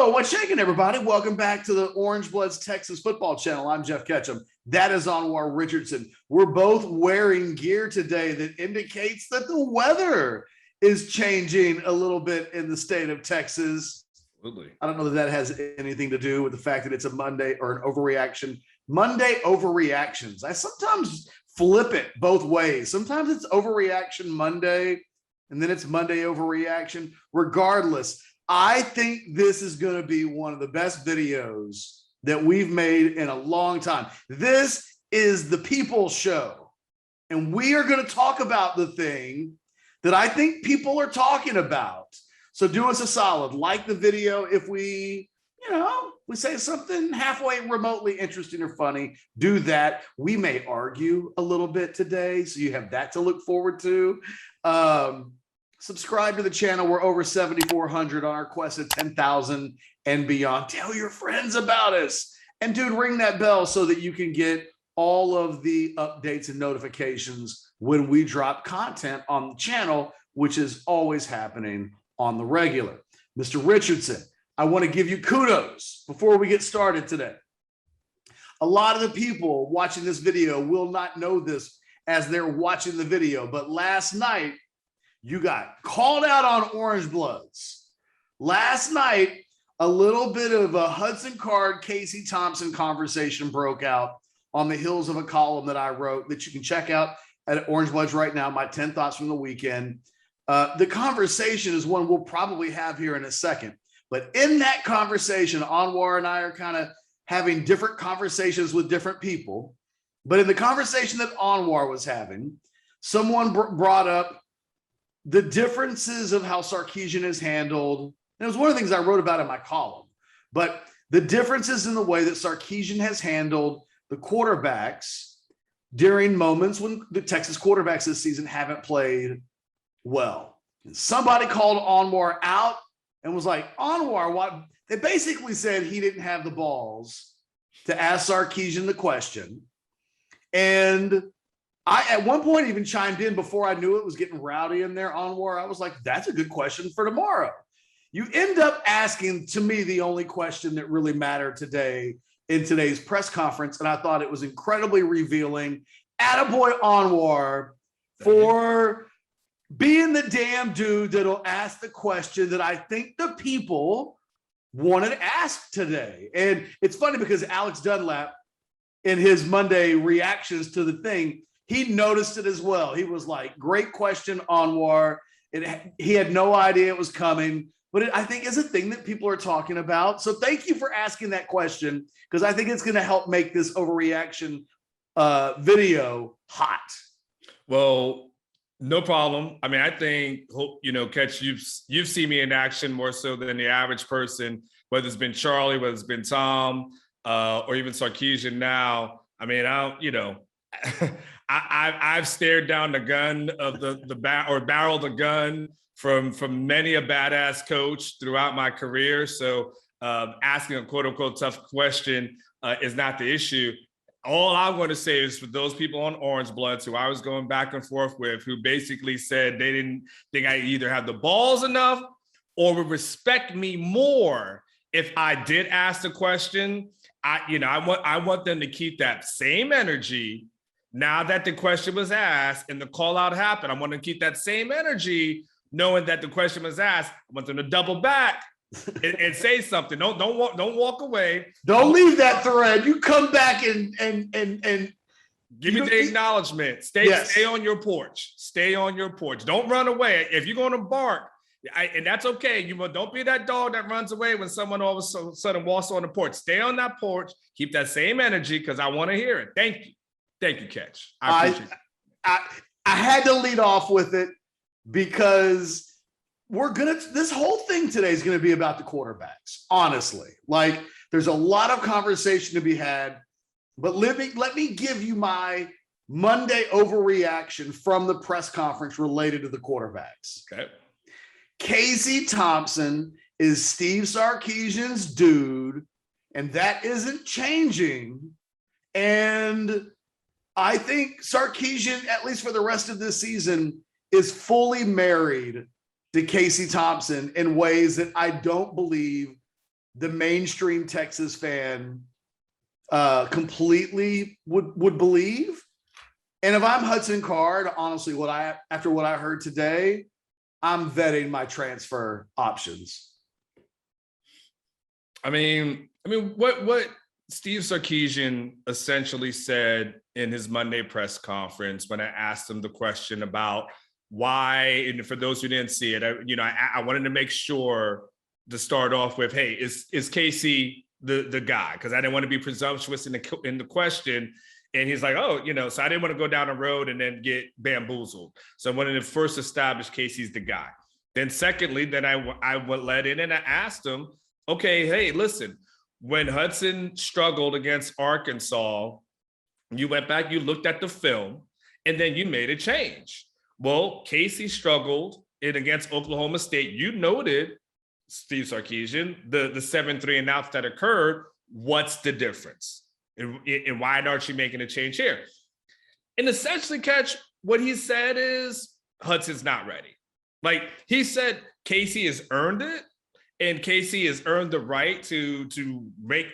Yo, what's shaking, everybody? Welcome back to the Orangebloods Texas football channel. I'm Geoff Ketchum. That is Anwar Richardson. We're both wearing gear today that indicates that the weather is changing a little bit in the state of Texas. Absolutely. I don't know that that has anything to do with the fact that it's a Monday or an overreaction. Monday overreactions. I sometimes flip it both ways. Sometimes it's overreaction Monday, and then it's Monday overreaction. Regardless, I think this is going to be one of the best videos that we've made in a long time. This is the People Show, and we are going to talk about the thing that I think people are talking about. So do us a solid, like the video. If we say something halfway remotely interesting or funny, do that. We may argue a little bit today, so you have that to look forward to. Subscribe to the channel. We're over 7,400 on our quest of 10,000 and beyond. Tell your friends about us. And dude, ring that bell so that you can get all of the updates and notifications when we drop content on the channel, which is always happening on the regular. Mr. Richardson, I want to give you kudos before we get started today. A lot of the people watching this video will not know this as they're watching the video, but last night, you got called out on Orangebloods. Last night, a little bit of a Hudson Card, Casey Thompson conversation broke out on the heels of a column that I wrote that you can check out at Orangebloods right now, my 10 thoughts from the weekend. The conversation is one we'll probably have here in a second. But in that conversation, Anwar and I are kind of having different conversations with different people. But in the conversation that Anwar was having, someone brought up the differences of how Sarkisian is handled. And it was one of the things I wrote about in my column, but the differences in the way that Sarkisian has handled the quarterbacks during moments when the Texas quarterbacks this season haven't played well. And somebody called Anwar out and was like, Anwar, what? They basically said he didn't have the balls to ask Sarkisian the question. And I, at one point, even chimed in before I knew it was getting rowdy in there, Anwar. I was like, that's a good question for tomorrow. You end up asking, to me, the only question that really mattered today in today's press conference, and I thought it was incredibly revealing. Attaboy Anwar for being the damn dude that'll ask the question that I think the people wanted asked today. And it's funny because Alex Dunlap, in his Monday reactions to the thing, he noticed it as well. He was like, great question, Anwar. He had no idea it was coming, but I think is a thing that people are talking about. So thank you for asking that question, because I think it's going to help make this overreaction video hot. Well, no problem. I mean, I think, Ketch, you've seen me in action more so than the average person, whether it's been Charlie, whether it's been Tom, or even Sarkisian now. I mean, I've stared down the gun of barreled the gun from many a badass coach throughout my career. So asking a quote unquote tough question is not the issue. All I want to say is for those people on Orangebloods who I was going back and forth with, who basically said they didn't think I either have the balls enough or would respect me more if I did ask the question. I want them to keep that same energy. Now that the question was asked and the call out happened, I want to keep that same energy, knowing that the question was asked. I want them to double back and say something. Don't walk away. Don't leave that thread. You come back and give me the acknowledgement. Stay on your porch. Stay on your porch. Don't run away. If you're going to bark, and that's okay. Don't be that dog that runs away when someone all of a sudden walks on the porch. Stay on that porch. Keep that same energy because I want to hear it. Thank you. Thank you, Ketch. I appreciate it. I had to lead off with it because this whole thing today is going to be about the quarterbacks, honestly. Like, there's a lot of conversation to be had, but let me give you my Monday overreaction from the press conference related to the quarterbacks. Okay. Casey Thompson is Steve Sarkisian's dude, and that isn't changing. And I think Sarkisian, at least for the rest of this season, is fully married to Casey Thompson in ways that I don't believe the mainstream Texas fan completely would believe. And if I'm Hudson Card, honestly, after what I heard today, I'm vetting my transfer options. I mean, what Steve Sarkisian essentially said in his Monday press conference when I asked him the question about why, and for those who didn't see it, I wanted to make sure to start off with, hey, is Casey the guy? Because I didn't want to be presumptuous in the question. And he's like, oh, so I didn't want to go down the road and then get bamboozled. So I wanted to first establish Casey's the guy. Then secondly, then I went let in and I asked him, okay, hey, listen, when Hudson struggled against Arkansas, you went back, you looked at the film, and then you made a change. Well, Casey struggled against Oklahoma State. You noted, Steve Sarkisian, the 7-3 and outs that occurred. What's the difference? And why aren't you making a change here? And essentially, Catch, what he said is Hudson's not ready. Like he said, Casey has earned it, and Casey has earned the right to make,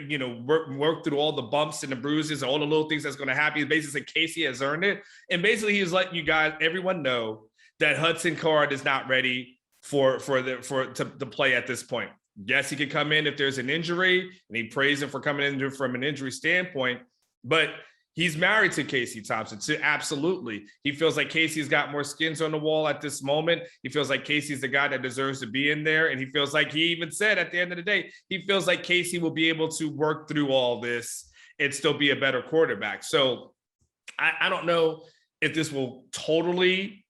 work through all the bumps and the bruises, all the little things that's going to happen. Basically, Casey has earned it. And basically, he was letting you guys, everyone know that Hudson Card is not ready to play at this point. Yes, he could come in if there's an injury, and he praised him for coming in from an injury standpoint, but he's married to Casey Thompson. So absolutely. He feels like Casey's got more skins on the wall at this moment. He feels like Casey's the guy that deserves to be in there. And he feels like, he even said at the end of the day, he feels like Casey will be able to work through all this and still be a better quarterback. So I don't know if this will totally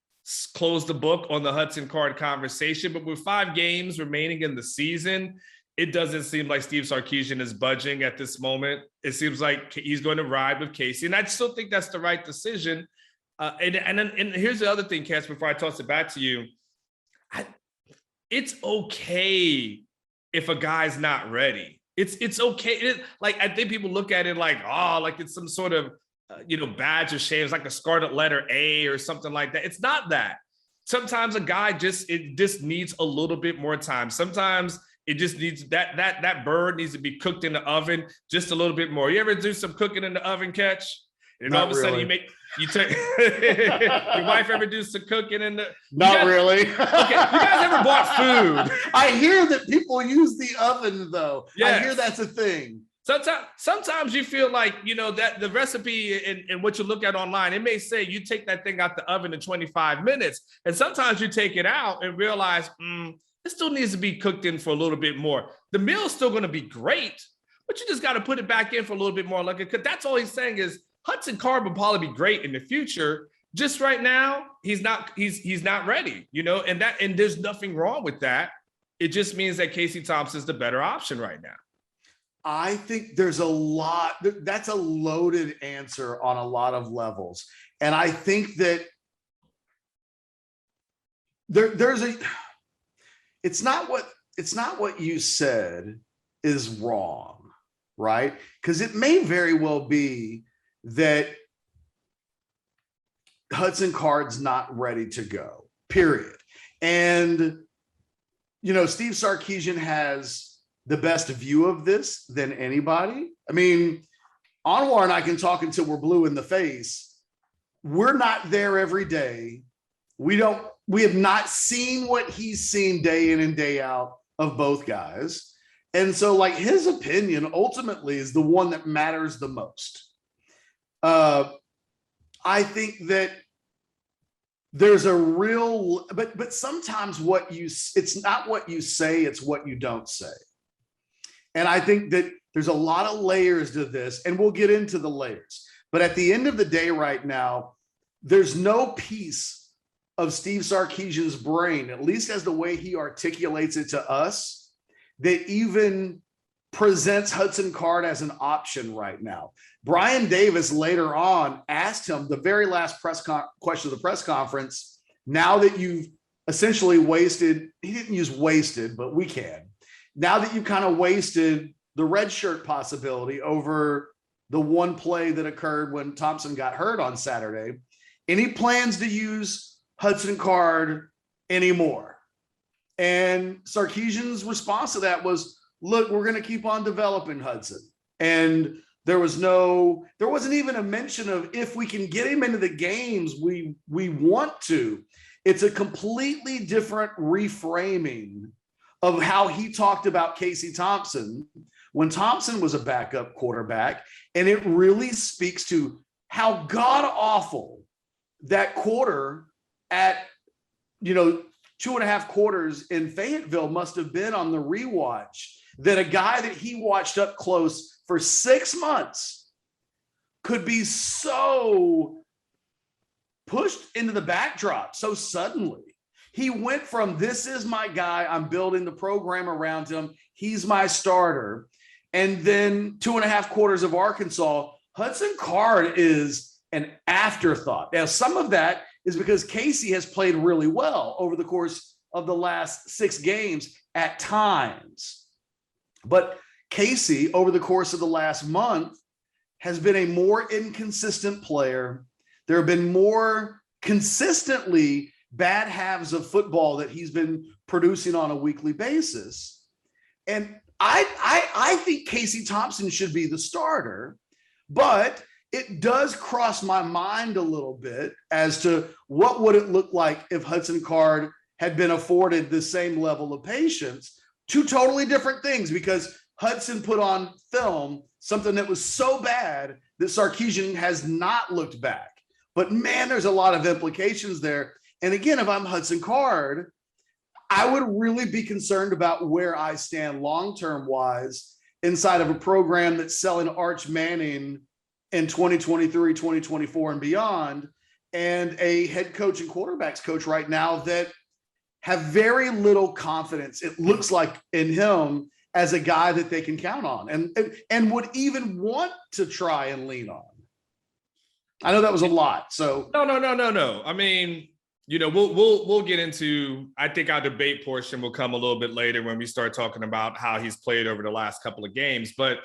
close the book on the Hudson Card conversation, but with 5 games remaining in the season, it doesn't seem like Steve Sarkisian is budging at this moment. It seems like he's going to ride with Casey, and I still think that's the right decision. And here's the other thing, Cass, before I toss it back to you. It's okay if a guy's not ready. It's okay. I think people look at it like, oh, like it's some sort of badge of shame. It's like a scarlet letter A or something like that. It's not that. Sometimes a guy just needs a little bit more time. Sometimes it just needs that bird needs to be cooked in the oven just a little bit more. You ever do some cooking in the oven, Catch? And all of a sudden you take your wife ever do some cooking in the really. Okay, you guys ever bought food? I hear that people use the oven though. Yes. I hear that's a thing. Sometimes you feel like, that the recipe and what you look at online, it may say you take that thing out the oven in 25 minutes. And sometimes you take it out and realize, it still needs to be cooked in for a little bit more. The meal's still going to be great, but you just got to put it back in for a little bit more. Because that's all he's saying is Hudson Card will probably be great in the future. Just right now, he's not ready, and there's nothing wrong with that. It just means that Casey Thompson's the better option right now. I think there's that's a loaded answer on a lot of levels. And I think that it's not what you said is wrong, right? Because it may very well be that Hudson Card's not ready to go, period. And, Steve Sarkisian has the best view of this than anybody. I mean, Anwar and I can talk until we're blue in the face. We're not there every day. We have not seen what he's seen day in and day out of both guys. And so his opinion ultimately is the one that matters the most. I think that there's a real, but sometimes it's not what you say, it's what you don't say. And I think that there's a lot of layers to this, and we'll get into the layers. But at the end of the day right now, there's no piece of Steve Sarkisian's brain, at least as the way he articulates it to us, that even presents Hudson Card as an option right now. Brian Davis later on asked him the very last question of the press conference, now that you've essentially wasted, he didn't use wasted, but we can. Now that you've kind of wasted the red shirt possibility over the one play that occurred when Thompson got hurt on Saturday, any plans to use Hudson Card anymore? And Sarkisian's response to that was, look, we're going to keep on developing Hudson. And there wasn't even a mention of if we can get him into the games we want to. It's a completely different reframing of how he talked about Casey Thompson when Thompson was a backup quarterback. And it really speaks to how god awful that quarter at, 2.5 quarters in Fayetteville must have been on the rewatch, that a guy that he watched up close for 6 months could be so pushed into the backdrop so suddenly. He went from, this is my guy, I'm building the program around him, he's my starter. And then 2.5 quarters of Arkansas, Hudson Card is an afterthought. Now, some of that is because Casey has played really well over the course of the last 6 games at times. But Casey, over the course of the last month, has been a more inconsistent player. There have been more consistently bad halves of football that he's been producing on a weekly basis. And I think Casey Thompson should be the starter, but it does cross my mind a little bit as to what would it look like if Hudson Card had been afforded the same level of patience. 2 totally different things, because Hudson put on film something that was so bad that Sarkisian has not looked back. But man, there's a lot of implications there. And again, if I'm Hudson Card, I would really be concerned about where I stand long-term wise inside of a program that's selling Arch Manning in 2023, 2024 and beyond, and a head coach and quarterbacks coach right now that have very little confidence, it looks like, in him as a guy that they can count on and would even want to try and lean on. I know that was a lot. So no. I mean, we'll get into, I think our debate portion will come a little bit later when we start talking about how he's played over the last couple of games. But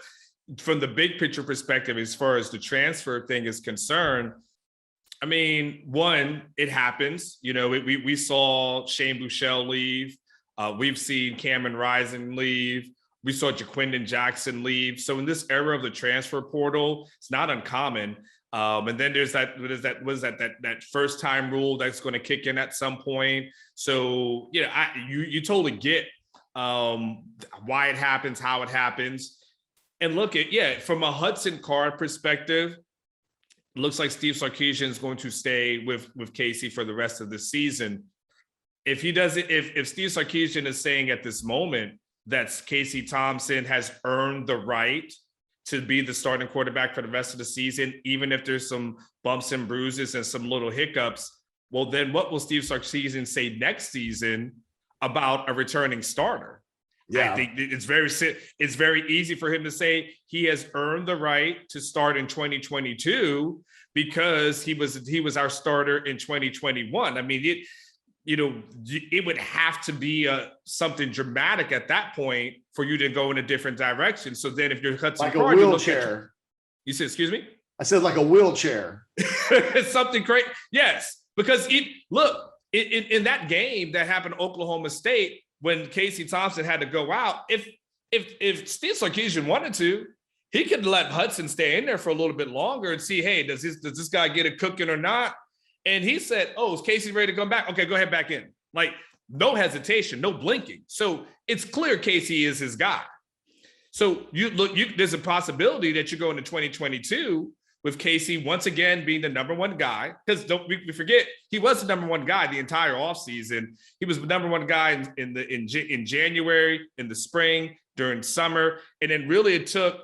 from the big picture perspective, as far as the transfer thing is concerned, I mean, one, it happens. We saw Shane Buechele leave. We've seen Cameron Rising leave. We saw Jaquindon Jackson leave. So in this era of the transfer portal, it's not uncommon. And then there's that first time rule that's going to kick in at some point. So, you totally get why it happens, how it happens. And look from a Hudson Card perspective, it looks like Steve Sarkisian is going to stay with Casey for the rest of the season. If he doesn't, if Steve Sarkisian is saying at this moment that Casey Thompson has earned the right to be the starting quarterback for the rest of the season, even if there's some bumps and bruises and some little hiccups, well, then what will Steve Sarkisian say next season about a returning starter? Yeah. I think it's very easy for him to say he has earned the right to start in 2022 because he was our starter in 2021. I mean, it would have to be something dramatic at that point for you to go in a different direction. So then if you're Hudson Card, a wheelchair. You said, excuse me? I said like a wheelchair. It's something great. Yes, because in that game that happened at Oklahoma State, when Casey Thompson had to go out, if Steve Sarkisian wanted to, he could let Hudson stay in there for a little bit longer and see, hey, does this guy get it cooking or not? And he said, oh, is Casey ready to come back? Okay, go ahead back in. Like, no hesitation, no blinking. So it's clear Casey is his guy. So there's a possibility that you go into 2022 with Casey once again being the number one guy, because don't we forget, he was the number one guy the entire offseason. He was the number one guy in January, in the spring, during summer. And then really it took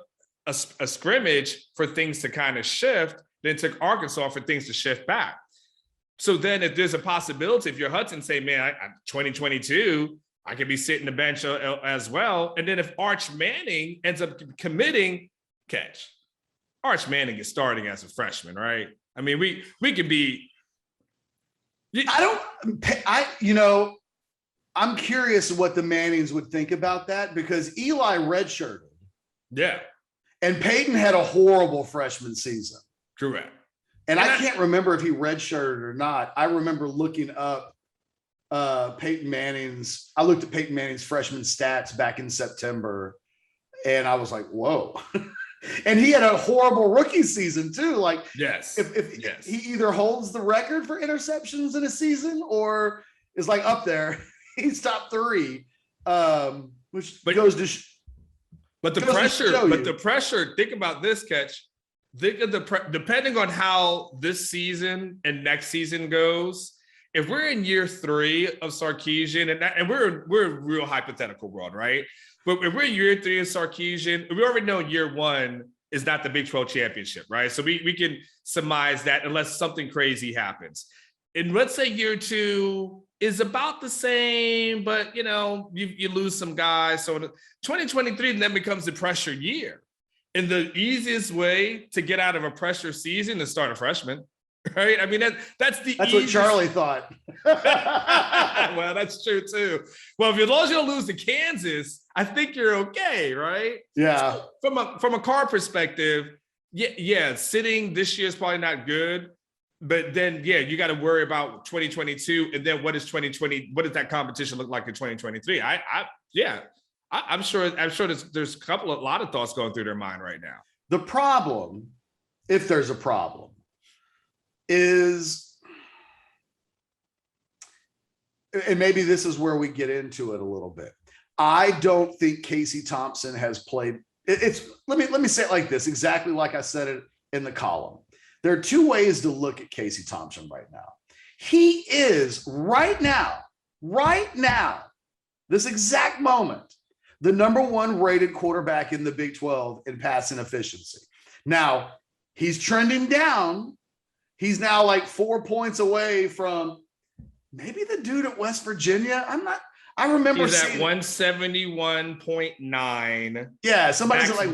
a scrimmage for things to kind of shift. Then it took Arkansas for things to shift back. So then if there's a possibility, if you're Hudson, say, man, 2022, I could be sitting the bench as well. And then if Arch Manning ends up committing, Arch Manning is starting as a freshman, right? I mean, we could be. I'm curious what the Mannings would think about that, because Eli redshirted. Yeah. And Peyton had a horrible freshman season. Correct. And I can't remember if he redshirted or not. I remember looking up Peyton Manning's freshman stats back in September. And I was like, whoa. And he had a horrible rookie season too. Like, yes, if he either holds the record for interceptions in a season or is like up there, he's top 3. Which goes to but the pressure, think about this, Catch. Think of depending on how this season and next season goes. If we're in year 3 of Sarkisian, and we're a real hypothetical world, right? But if we're in year 3 of Sarkisian, we already know year 1 is not the Big 12 championship, right? So we can surmise that unless something crazy happens. And let's say year 2 is about the same, but you lose some guys. So 2023 then becomes the pressure year. And the easiest way to get out of a pressure season is start a freshman, right? I mean, that's what Charlie thought. Well, that's true too. Well, as long as you don't lose to Kansas, I think you're okay, right? Yeah. So from a Card perspective, yeah, sitting this year is probably not good. But then, you got to worry about 2022, and then what does that competition look like in 2023? I'm sure there's a lot of thoughts going through their mind right now. The problem, if there's a problem, is, and maybe this is where we get into it a little bit. I don't think Casey Thompson has played. Let me say it like this, exactly like I said it in the column. There are 2 ways to look at Casey Thompson right now. He is right now, this exact moment, the number 1 rated quarterback in the Big 12 in passing efficiency. Now, he's trending down. He's now like 4 points away from maybe the dude at West Virginia. I remember he's seeing at 171.9. Yeah, somebody's at like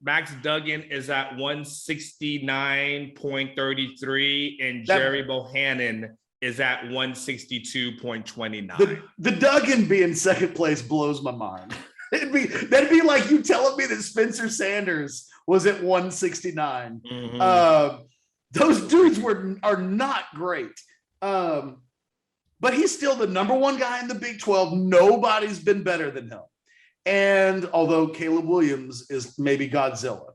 Max Duggan is at 169.33, and Jerry Bohannon is at 162.29. The Duggan being second place blows my mind. That'd be like you telling me that Spencer Sanders was at 169. Mm-hmm. Those dudes are not great. But he's still the number 1 guy in the Big 12. Nobody's been better than him. And although Caleb Williams is maybe Godzilla.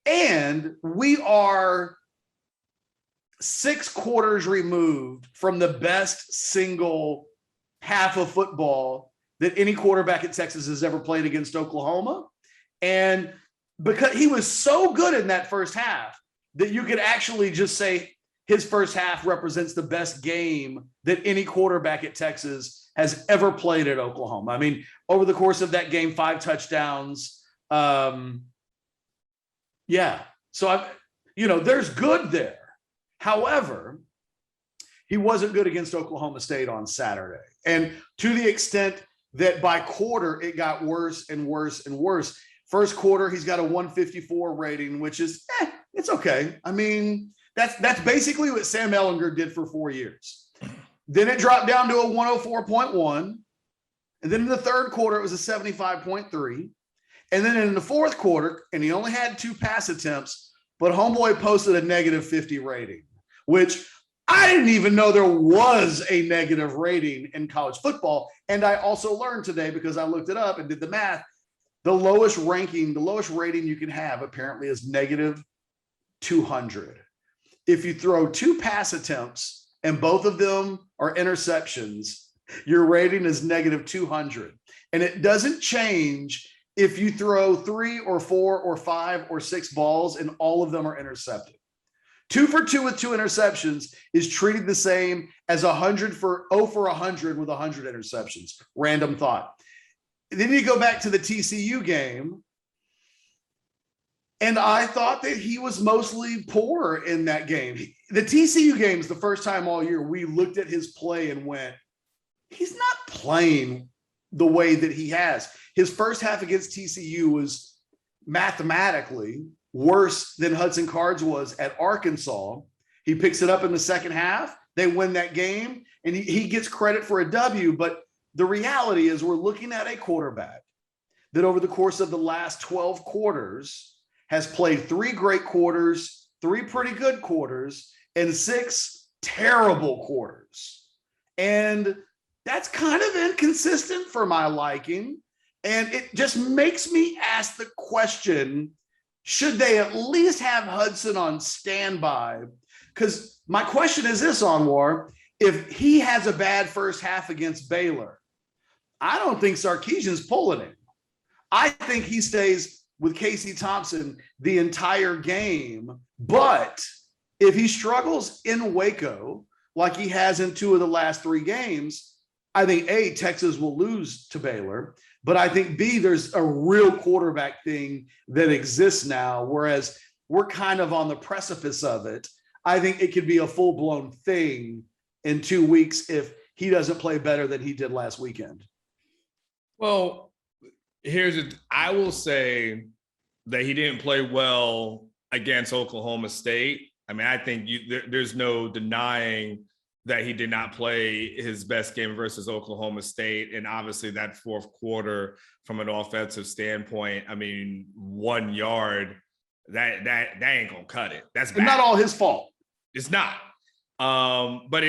And we are 6 quarters removed from the best single half of football that any quarterback at Texas has ever played against Oklahoma. And because he was so good in that first half that you could actually just say his first half represents the best game that any quarterback at Texas has ever played at Oklahoma. I mean, over the course of that game, 5 touchdowns. So there's good there. However, he wasn't good against Oklahoma State on Saturday. And to the extent that by quarter, it got worse and worse and worse. First quarter, he's got a 154 rating, which is, it's okay. I mean, that's basically what Sam Ehlinger did for 4 years. Then it dropped down to a 104.1. And then in the third quarter, it was a 75.3. And then in the fourth quarter, and he only had 2 pass attempts, but homeboy posted a negative 50 rating, which I didn't even know there was a negative rating in college football. And I also learned today, because I looked it up and did the math, the lowest rating you can have apparently is negative 200. If you throw 2 pass attempts and both of them are interceptions, your rating is negative 200. And it doesn't change if you throw 3 or 4 or 5 or 6 balls and all of them are intercepted. 2 for 2 with 2 interceptions is treated the same as 0 for 100 with 100 interceptions. Random thought. Then you go back to the TCU game, and I thought that he was mostly poor in that game. The TCU game is the first time all year we looked at his play and went, he's not playing the way that he has. His first half against TCU was mathematically worse than Hudson Card's was at Arkansas. He picks it up in the second half. They win that game, and he gets credit for a W. But the reality is we're looking at a quarterback that over the course of the last 12 quarters has played 3 great quarters, 3 pretty good quarters, and 6 terrible quarters. And that's kind of inconsistent for my liking. And it just makes me ask the question, should they at least have Hudson on standby? Because my question is this, Anwar, if he has a bad first half against Baylor, I don't think Sarkisian's pulling him. I think he stays with Casey Thompson the entire game. But if he struggles in Waco, like he has in 2 of the last 3 games, I think A, Texas will lose to Baylor. But I think B, there's a real quarterback thing that exists now, whereas we're kind of on the precipice of it. I think it could be a full-blown thing in 2 weeks if he doesn't play better than he did last weekend. Well, I will say that he didn't play well against Oklahoma State. I mean, I think there's no denying that he did not play his best game versus Oklahoma State. And obviously that fourth quarter from an offensive standpoint, I mean, 1 yard, that ain't gonna cut it. That's bad. Not all his fault. It's not. But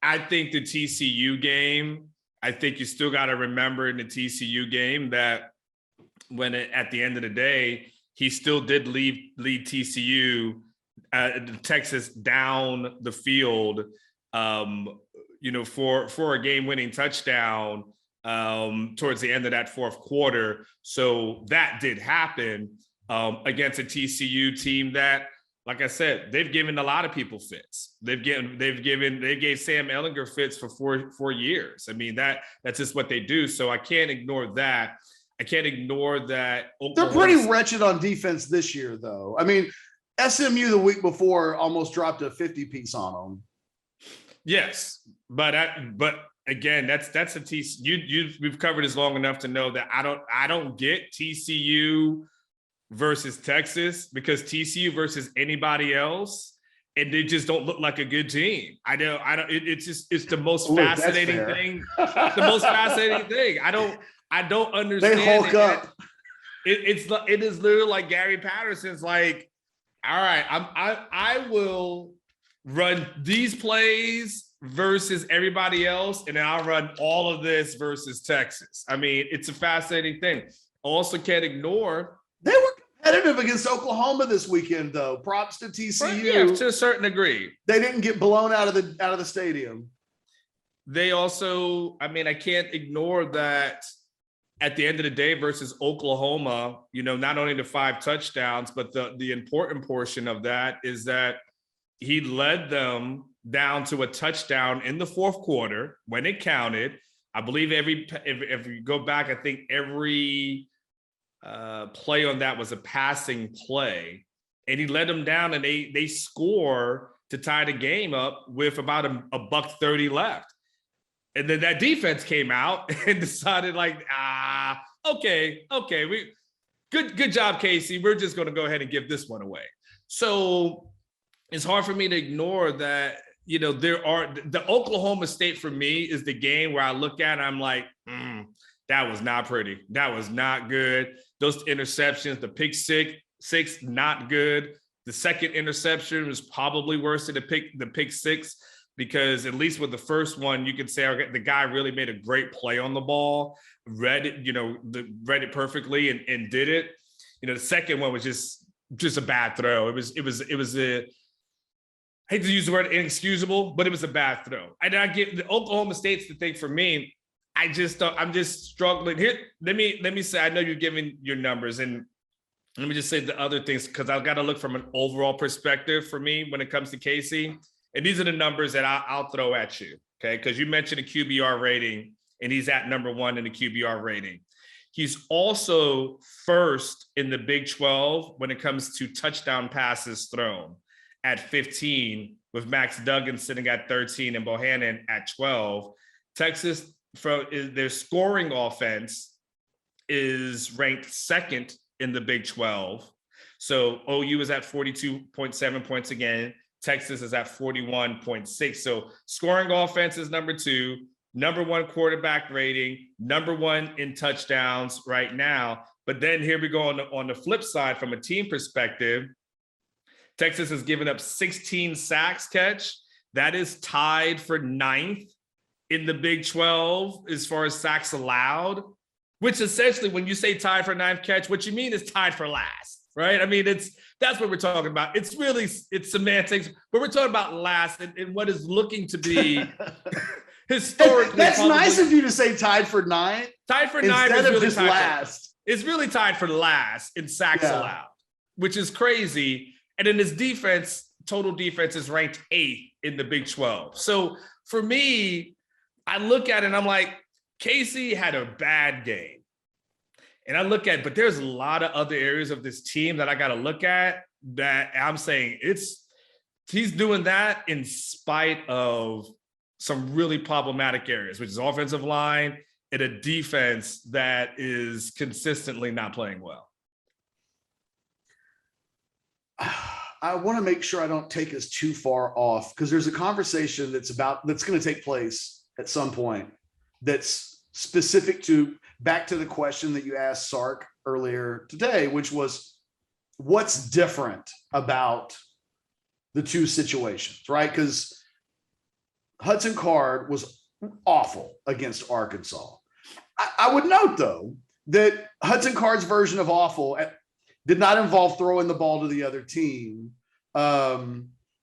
I think the TCU game, I think you still got to remember in the TCU game that at the end of the day, he still did lead TCU, Texas down the field, for a game-winning touchdown towards the end of that fourth quarter. So that did happen against a TCU team that, like I said, they've given a lot of people fits. They gave Sam Ehlinger fits for four years. I mean, that's just what they do. So I can't ignore that. I can't ignore that. They're pretty wretched on defense this year, though. I mean, SMU the week before almost dropped a 50-piece on them. Yes, but again, that's a TCU. We've covered this long enough to know that I don't get TCU versus Texas, because TCU versus anybody else, and they just don't look like a good team. I don't. It's the most fascinating thing. The most fascinating thing. I don't understand. They hulk up. It is literally like Gary Patterson's like, all right, I will run these plays versus everybody else, and then I'll run all of this versus Texas. I mean, it's a fascinating thing. Also can't ignore, they were competitive against Oklahoma this weekend, though. Props to TCU. Yeah, to a certain degree. They didn't get blown out of the stadium. They also, I mean, I can't ignore that at the end of the day versus Oklahoma, not only the 5 touchdowns, but the important portion of that is that he led them down to a touchdown in the fourth quarter when it counted. I believe if you go back, I think every play on that was a passing play, and he led them down, and they score to tie the game up with about a $1:30 left. And then that defense came out and decided okay, good job, Casey. We're just going to go ahead and give this one away. So it's hard for me to ignore that, the Oklahoma State for me is the game where I look at it, I'm like, that was not pretty. That was not good. Those interceptions, the pick six, not good. The second interception was probably worse than the pick six, because at least with the first one, you could say the guy really made a great play on the ball, read it perfectly and did it. The second one was just a bad throw. It was I hate to use the word inexcusable, but it was a bad throw. And I get the Oklahoma State's the thing for me. I'm just struggling here. Let me say, I know you're giving your numbers, and let me just say the other things, because I've got to look from an overall perspective for me when it comes to Casey. And these are the numbers that I'll throw at you, okay? Because you mentioned a QBR rating, and he's at number 1 in the QBR rating. He's also first in the Big 12 when it comes to touchdown passes thrown at 15, with Max Duggan sitting at 13 and Bohannon at 12. Texas, their scoring offense is ranked 2nd in the Big 12. So OU is at 42.7 points again. Texas is at 41.6. So scoring offense is number 2, number 1 quarterback rating, number 1 in touchdowns right now. But then here we go on the flip side from a team perspective. Texas has given up 16 sacks catch. That is tied for 9th in the Big 12 as far as sacks allowed, which essentially when you say tied for ninth catch, what you mean is tied for last, right? I mean, that's what we're talking about. It's semantics, but we're talking about last and what is looking to be historically. That's nice of you to say tied for ninth. Tied for ninth instead is of really just tied last. It's really tied for last in sacks allowed, which is crazy. And in his defense, total defense is ranked 8th in the Big 12. So for me, I look at it and I'm like, Casey had a bad game. And I look at, but there's a lot of other areas of this team that I got to look at that I'm saying he's doing that in spite of some really problematic areas, which is offensive line and a defense that is consistently not playing well. I want to make sure I don't take us too far off because there's a conversation that's going to take place at some point that's specific to back to the question that you asked Sark earlier today, which was what's different about the two situations, right? Because Hudson Card was awful against Arkansas. I would note, though, that Hudson Card's version of awful did not involve throwing the ball to the other team,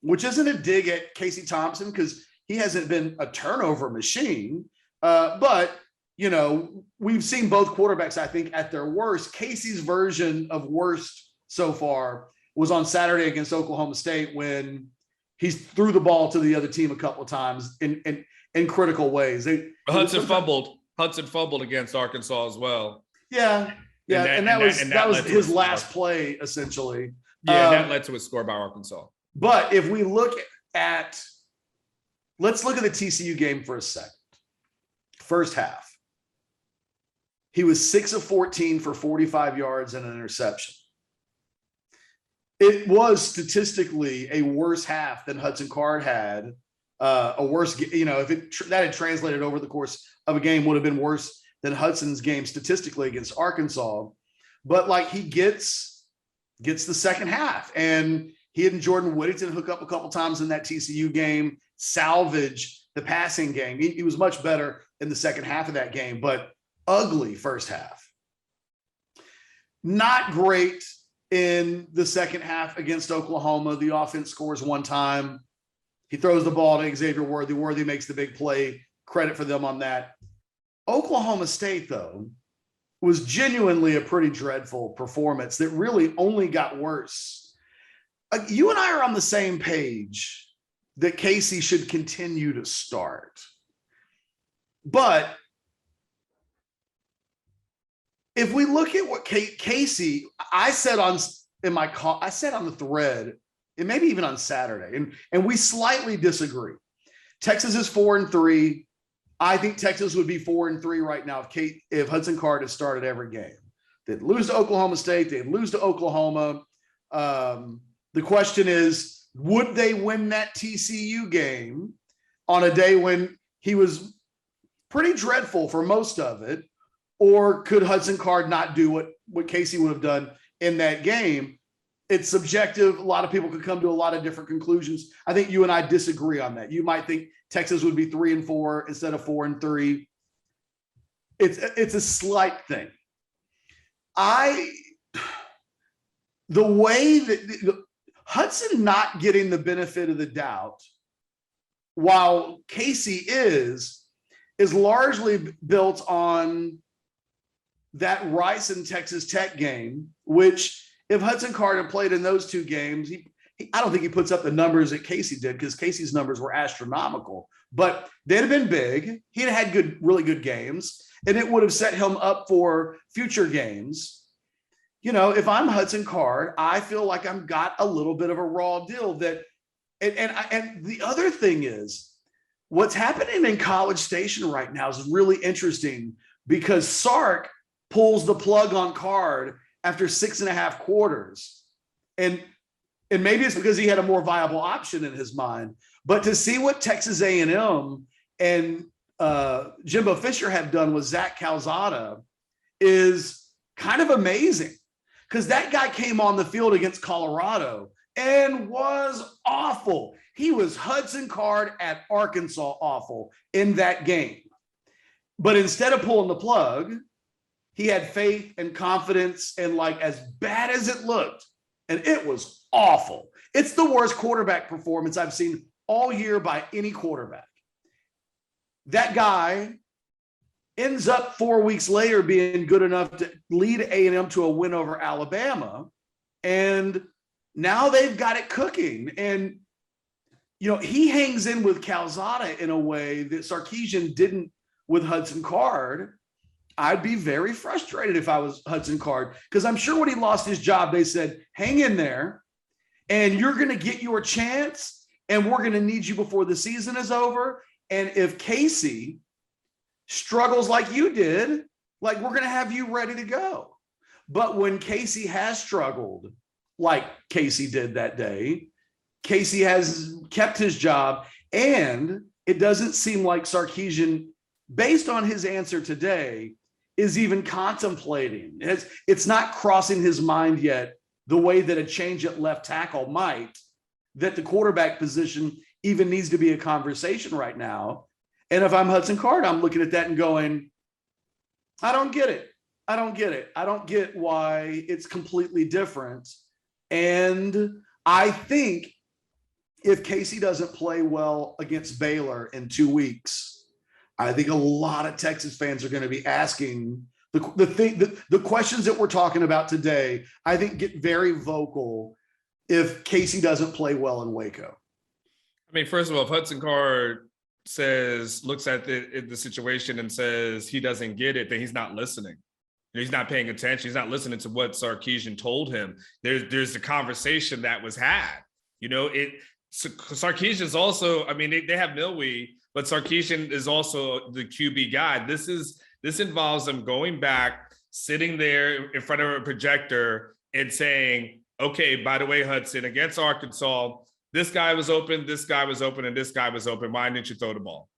which isn't a dig at Casey Thompson because he hasn't been a turnover machine. But, you know, we've seen both quarterbacks, I think, at their worst. Casey's version of worst so far was on Saturday against Oklahoma State when he threw the ball to the other team a couple of times in critical ways. Hudson fumbled against Arkansas as well. Yeah. Yeah. And that was his last play, essentially. Yeah. That led to a score by Arkansas. But if we look at, let's look at the TCU game for a second. First half. He was 6 of 14 for 45 yards and an interception. It was statistically a worse half than Hudson Card had. A worse, you know, if that had translated over the course of a game, would have been worse than Hudson's game statistically against Arkansas. But like he gets the second half, and he and Jordan Whittington hook up a couple times in that TCU game, salvage the passing game. He was much better in the second half of that game, but ugly first half. Not great in the second half against Oklahoma. The offense scores one time. He throws the ball to Xavier Worthy. Worthy makes the big play. Credit for them on that. Oklahoma State, though, was genuinely a pretty dreadful performance that really only got worse. You and I are on the same page that Casey should continue to start. But if we look at what Casey, I said on the thread, and maybe even on Saturday, and we slightly disagree. Texas is 4-3. I think Texas would be 4-3 right now if Hudson Card had started every game. They'd lose to Oklahoma State. They'd lose to Oklahoma. The question is, would they win that TCU game on a day when he was pretty dreadful for most of it? Or could Hudson Card not do what Casey would have done in that game? It's subjective. A lot of people could come to a lot of different conclusions. I think you and I disagree on that. You might think Texas would be 3-4 instead of 4-3. It's a slight thing. The way that Hudson not getting the benefit of the doubt, while Casey is largely built on that Rice and Texas Tech game, which if Hudson Card had played in those two games, I don't think he puts up the numbers that Casey did because Casey's numbers were astronomical, but they'd have been big. He'd have had really good games, and it would have set him up for future games. You know, if I'm Hudson Card, I feel like I've got a little bit of a raw deal and the other thing is what's happening in College Station right now is really interesting because Sark pulls the plug on Card after 6.5 quarters. And maybe it's because he had a more viable option in his mind. But to see what Texas A&M and Jimbo Fisher have done with Zach Calzada is kind of amazing because that guy came on the field against Colorado and was awful. He was Hudson Card at Arkansas awful in that game. But instead of pulling the plug, he had faith and confidence, and like as bad as it looked, and it was awful. It's the worst quarterback performance I've seen all year by any quarterback. That guy ends up 4 weeks later being good enough to lead A&M to a win over Alabama. And now they've got it cooking. And, you know, he hangs in with Calzada in a way that Sarkisian didn't with Hudson Card. I'd be very frustrated if I was Hudson Card, because I'm sure when he lost his job, they said, hang in there and you're going to get your chance and we're going to need you before the season is over. And if Casey struggles like you did, like we're going to have you ready to go. But when Casey has struggled like Casey did that day, Casey has kept his job, and it doesn't seem like Sarkisian, based on his answer today, is even contemplating. It's not crossing his mind yet the way that a change at left tackle might, that the quarterback position even needs to be a conversation right now. And if I'm Hudson Card, I'm looking at that and going, I don't get it. I don't get it. I don't get why it's completely different. And I think if Casey doesn't play well against Baylor in 2 weeks, I think a lot of Texas fans are going to be asking the questions that we're talking about today. I think get very vocal if Casey doesn't play well in Waco. I mean, first of all, if Hudson Card looks at the situation and says he doesn't get it, then he's not listening. He's not paying attention. He's not listening to what Sarkisian told him. There's a conversation that was had. You know, Sarkisian's also, I mean, they have Milwee, but Sarkisian is also the QB guy. This involves them going back, sitting there in front of a projector and saying, okay, by the way, Hudson, against Arkansas, this guy was open, and this guy was open. Why didn't you throw the ball?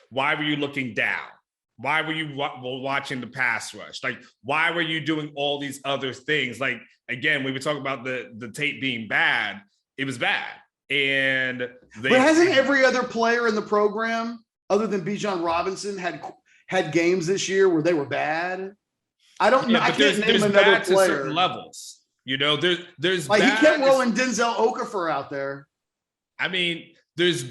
Why were you looking down? Why were you watching the pass rush? Like, why were you doing all these other things? Like, again, we were talking about the tape being bad. It was bad. And but hasn't every other player in the program, other than Bijan Robinson, had games this year where they were bad? I don't know. I can't name another player. To certain levels. You know, there's like he kept rolling Denzel Okafor out there. I mean, there's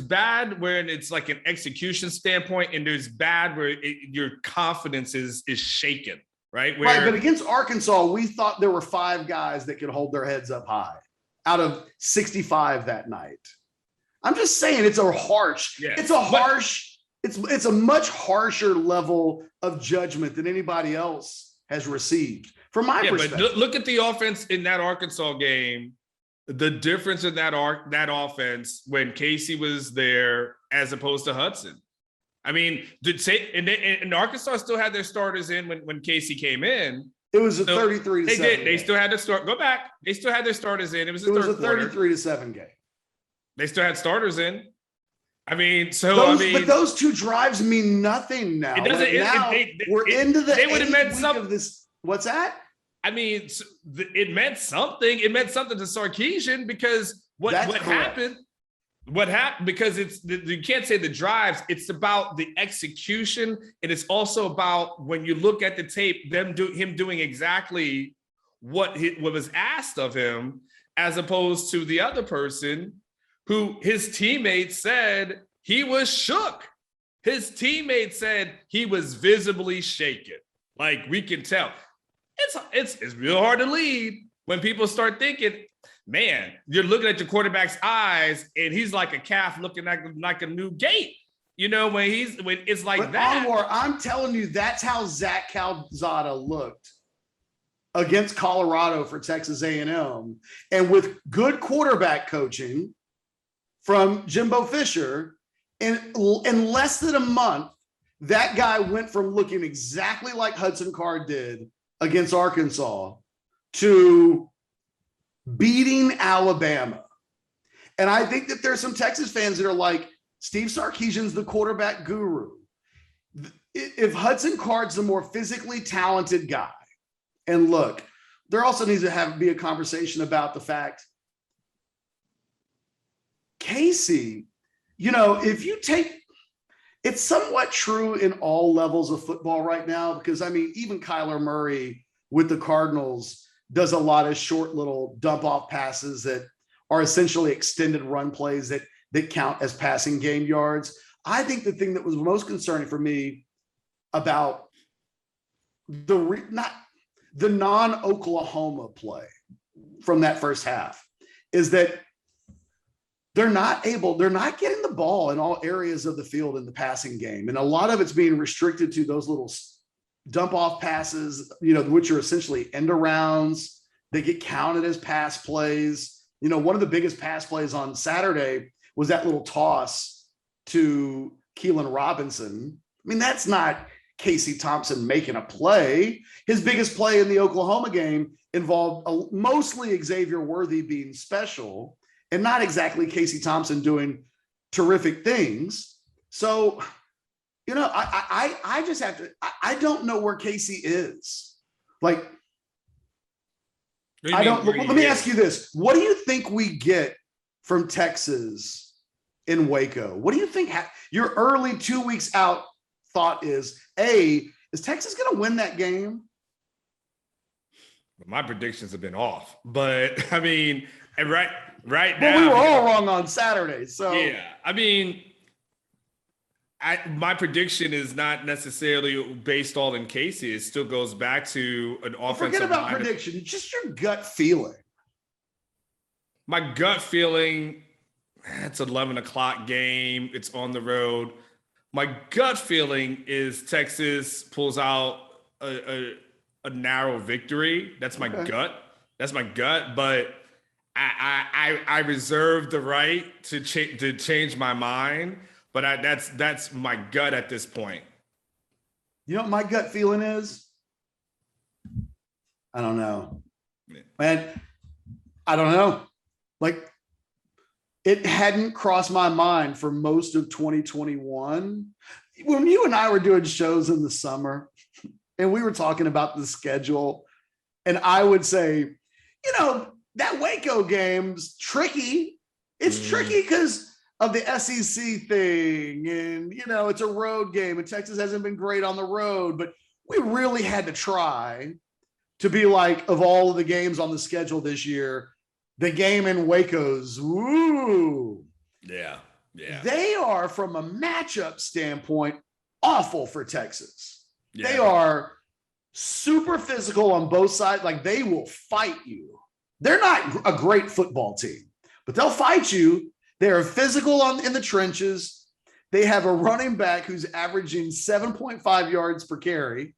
bad where it's like an execution standpoint, and there's bad where your confidence is shaken, right? Right, but against Arkansas, we thought there were 5 guys that could hold their heads up high out of 65 that night. I'm just saying it's a much harsher level of judgment than anybody else has received from my perspective. But look at the offense in that Arkansas game. The difference in that offense when Casey was there as opposed to Hudson. I mean, and Arkansas still had their starters in when Casey came in. It was a 33-7. They did. They still had to start. Go back. They still had their starters in. It was a 33-7 game. They still had starters in. I mean, but those 2 drives mean nothing now. It doesn't. We're into the. They would have meant something. Of this. What's that? I mean, it meant something. It meant something to Sarkisian because what happened? What happened? Because you can't say the drives. It's about the execution, and it's also about when you look at the tape, him doing exactly what was asked of him, as opposed to the other person who his teammates said he was shook. His teammates said he was visibly shaken. Like, we can tell. It's real hard to lead when people start thinking, man, you're looking at your quarterback's eyes and he's like a calf looking like a new gate. You know, when it's like but that. Anwar, I'm telling you, that's how Zach Calzada looked against Colorado for Texas A&M. And with good quarterback coaching from Jimbo Fisher, in less than a month, that guy went from looking exactly like Hudson Card did against Arkansas to beating Alabama. And I think that there's some Texas fans that are like, Steve Sarkisian's the quarterback guru. If Hudson Card's the more physically talented guy, and look, there also needs to be a conversation about the fact Casey, if you take, it's somewhat true in all levels of football right now, because I mean, even Kyler Murray with the Cardinals does a lot of short little dump off passes that are essentially extended run plays that count as passing game yards. I think the thing that was most concerning for me about the non-Oklahoma play from that first half is that they're not getting the ball in all areas of the field in the passing game. And a lot of it's being restricted to those little dump off passes, which are essentially end arounds. They get counted as pass plays. One of the biggest pass plays on Saturday was that little toss to Keelan Robinson. I mean, that's not Casey Thompson making a play. His biggest play in the Oklahoma game involved mostly Xavier Worthy being special and not exactly Casey Thompson doing terrific things. So, I just have to, I don't know where Casey is. Like, let me ask you this. What do you think we get from Texas in Waco? What do you think your early 2 weeks out thought is? Is Texas going to win that game? My predictions have been off, but I mean, right now. Well, we were all wrong on Saturday. So yeah, I mean, my prediction is not necessarily based all in Casey. It still goes back to an offensive. Forget about prediction, just your gut feeling. My gut feeling, it's an 11 o'clock game. It's on the road. My gut feeling is Texas pulls out a narrow victory. That's my gut. That's my gut. But I reserve the right to change my mind. But that's my gut at this point. You know what my gut feeling is? I don't know. Man, I don't know. Like, it hadn't crossed my mind for most of 2021. When you and I were doing shows in the summer and we were talking about the schedule, and I would say, that Waco game's tricky. It's tricky because of the SEC thing. And, it's a road game and Texas hasn't been great on the road, but we really had to try to be like, of all of the games on the schedule this year, the game in Waco's, woo. Yeah. They are, from a matchup standpoint, awful for Texas. Yeah. They are super physical on both sides. Like, they will fight you. They're not a great football team, but they'll fight you. They are physical in the trenches. They have a running back who's averaging 7.5 yards per carry.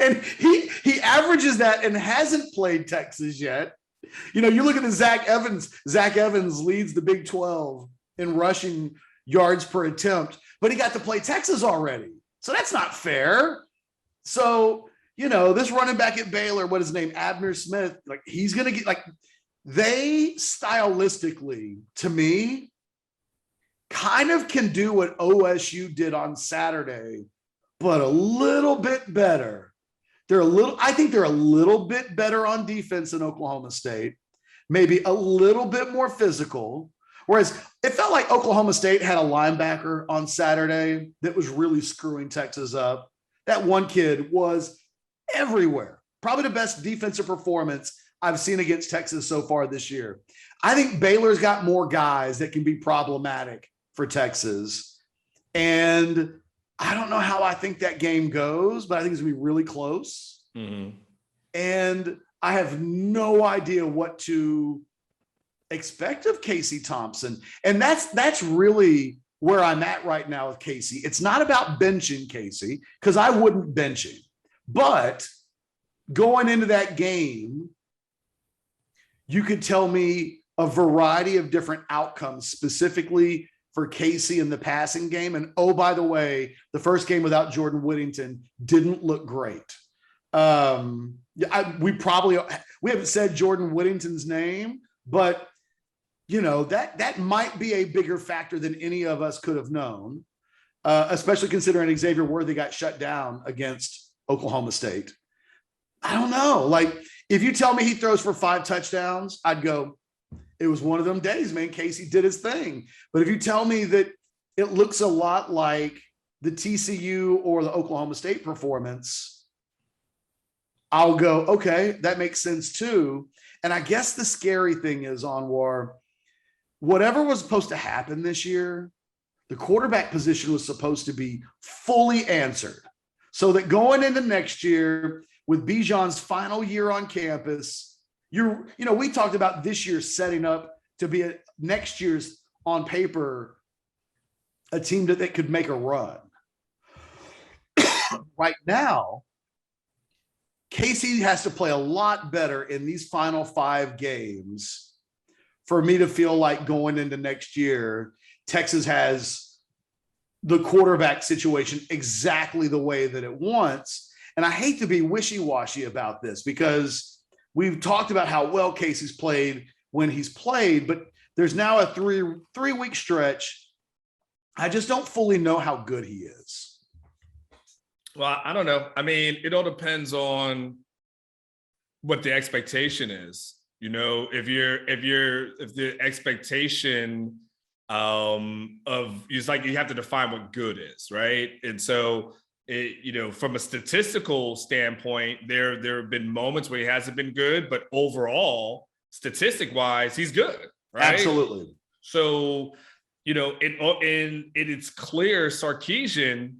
And he averages that and hasn't played Texas yet. You look at the Zach Evans. Zach Evans leads the Big 12 in rushing yards per attempt, but he got to play Texas already. So that's not fair. So, this running back at Baylor, what is his name? Abner Smith, like, he's going to get, like, they stylistically, to me, kind of can do what OSU did on Saturday, but a little bit better. I think they're a little bit better on defense than Oklahoma State, maybe a little bit more physical. Whereas it felt like Oklahoma State had a linebacker on Saturday that was really screwing Texas up. That one kid was everywhere. Probably the best defensive performance I've seen against Texas so far this year. I think Baylor's got more guys that can be problematic for Texas. And I don't know how I think that game goes, but I think it's going to be really close. Mm-hmm. And I have no idea what to expect of Casey Thompson. And that's really where I'm at right now with Casey. It's not about benching Casey, because I wouldn't bench him. But going into that game, you could tell me a variety of different outcomes specifically for Casey in the passing game. And oh, by the way, the first game without Jordan Whittington didn't look great. We haven't said Jordan Whittington's name, but that might be a bigger factor than any of us could have known, especially considering Xavier Worthy got shut down against Oklahoma State. I don't know. Like, if you tell me he throws for 5 touchdowns, I'd go, it was one of them days, man. Casey did his thing. But if you tell me that it looks a lot like the TCU or the Oklahoma State performance, I'll go, okay, that makes sense too. And I guess the scary thing is, Anwar, whatever was supposed to happen this year, the quarterback position was supposed to be fully answered. So that going into next year with Bijan's final year on campus, we talked about this year setting up to be next year's on paper, a team that could make a run. Right now, Casey has to play a lot better in these final 5 games for me to feel like going into next year, Texas has the quarterback situation exactly the way that it wants. And I hate to be wishy-washy about this because we've talked about how well Casey's played when he's played, but there's now a three-week stretch. I just don't fully know how good he is. Well, I don't know. I mean, it all depends on what the expectation is. If the expectation of it's like you have to define what good is, right? And so, from a statistical standpoint, there have been moments where he hasn't been good, but overall, statistic-wise, he's good, right? Absolutely. So, it's clear Sarkisian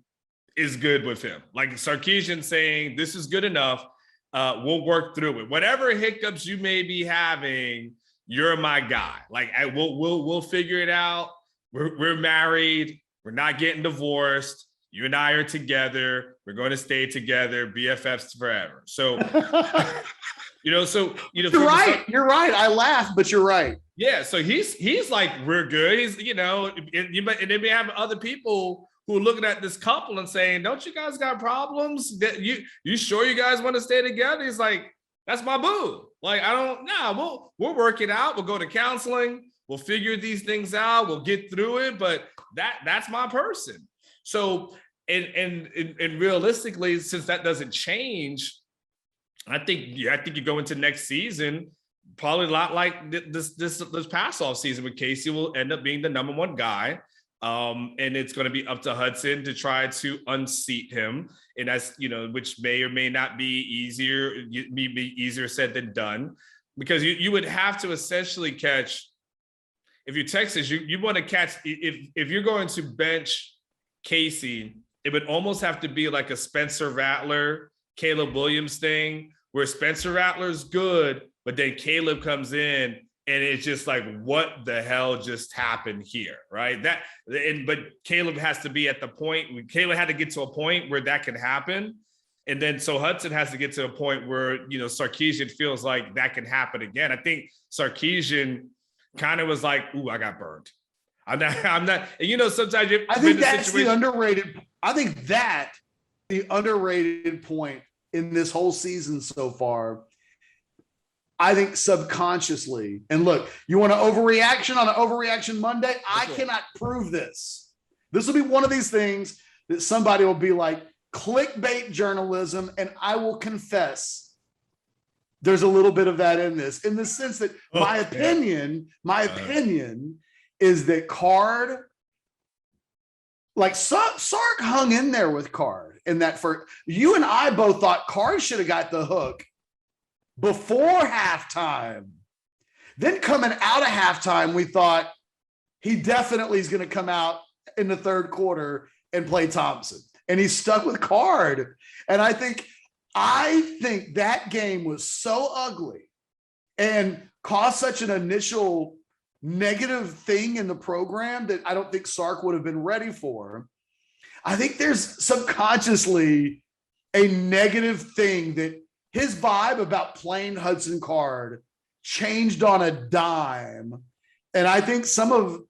is good with him. Like Sarkisian saying, this is good enough. We'll work through it. Whatever hiccups you may be having, you're my guy. Like we'll figure it out. We're married. We're not getting divorced. You and I are together. We're going to stay together, BFFs forever. So, you're right. You're right. I laugh, but you're right. Yeah. So he's like, we're good. He's, and then we have other people who are looking at this couple and saying, don't you guys got problems? That you sure you guys want to stay together? He's like, that's my boo. Like, we'll work it out. We'll go to counseling. We'll figure these things out. We'll get through it. But that's my person. So, and realistically, since that doesn't change, I think you go into next season, probably a lot like this past off season with Casey will end up being the number 1 guy. And it's going to be up to Hudson to try to unseat him. And that's, which may or may not be easier said than done, because you would have to essentially catch, if you're Texas, you want to catch, if you're going to bench Casey, it would almost have to be like a Spencer Rattler, Caleb Williams thing, where Spencer Rattler's good, but then Caleb comes in and it's just like, what the hell just happened here, right? But Caleb has to be at the point. Caleb had to get to a point where that could happen. And then so Hudson has to get to a point where, Sarkisian feels like that can happen again. I think Sarkisian kind of was like, ooh, I got burned. I'm not. And sometimes I think that's the underrated. I think that the underrated point in this whole season so far. I think subconsciously, and look, you want an overreaction on an Overreaction Monday? I cannot prove this. This will be one of these things that somebody will be like, clickbait journalism, and I will confess there's a little bit of that in this, in the sense that my opinion is that Card, like Sark hung in there with Card in that first. You and I both thought Card should have got the hook before halftime. Then coming out of halftime, we thought he definitely is going to come out in the third quarter and play Thompson. And he's stuck with Card. And I think that game was so ugly and caused such an initial negative thing in the program that I don't think Sark would have been ready for. I think there's subconsciously a negative thing that his vibe about playing Hudson Card changed on a dime. And I think some of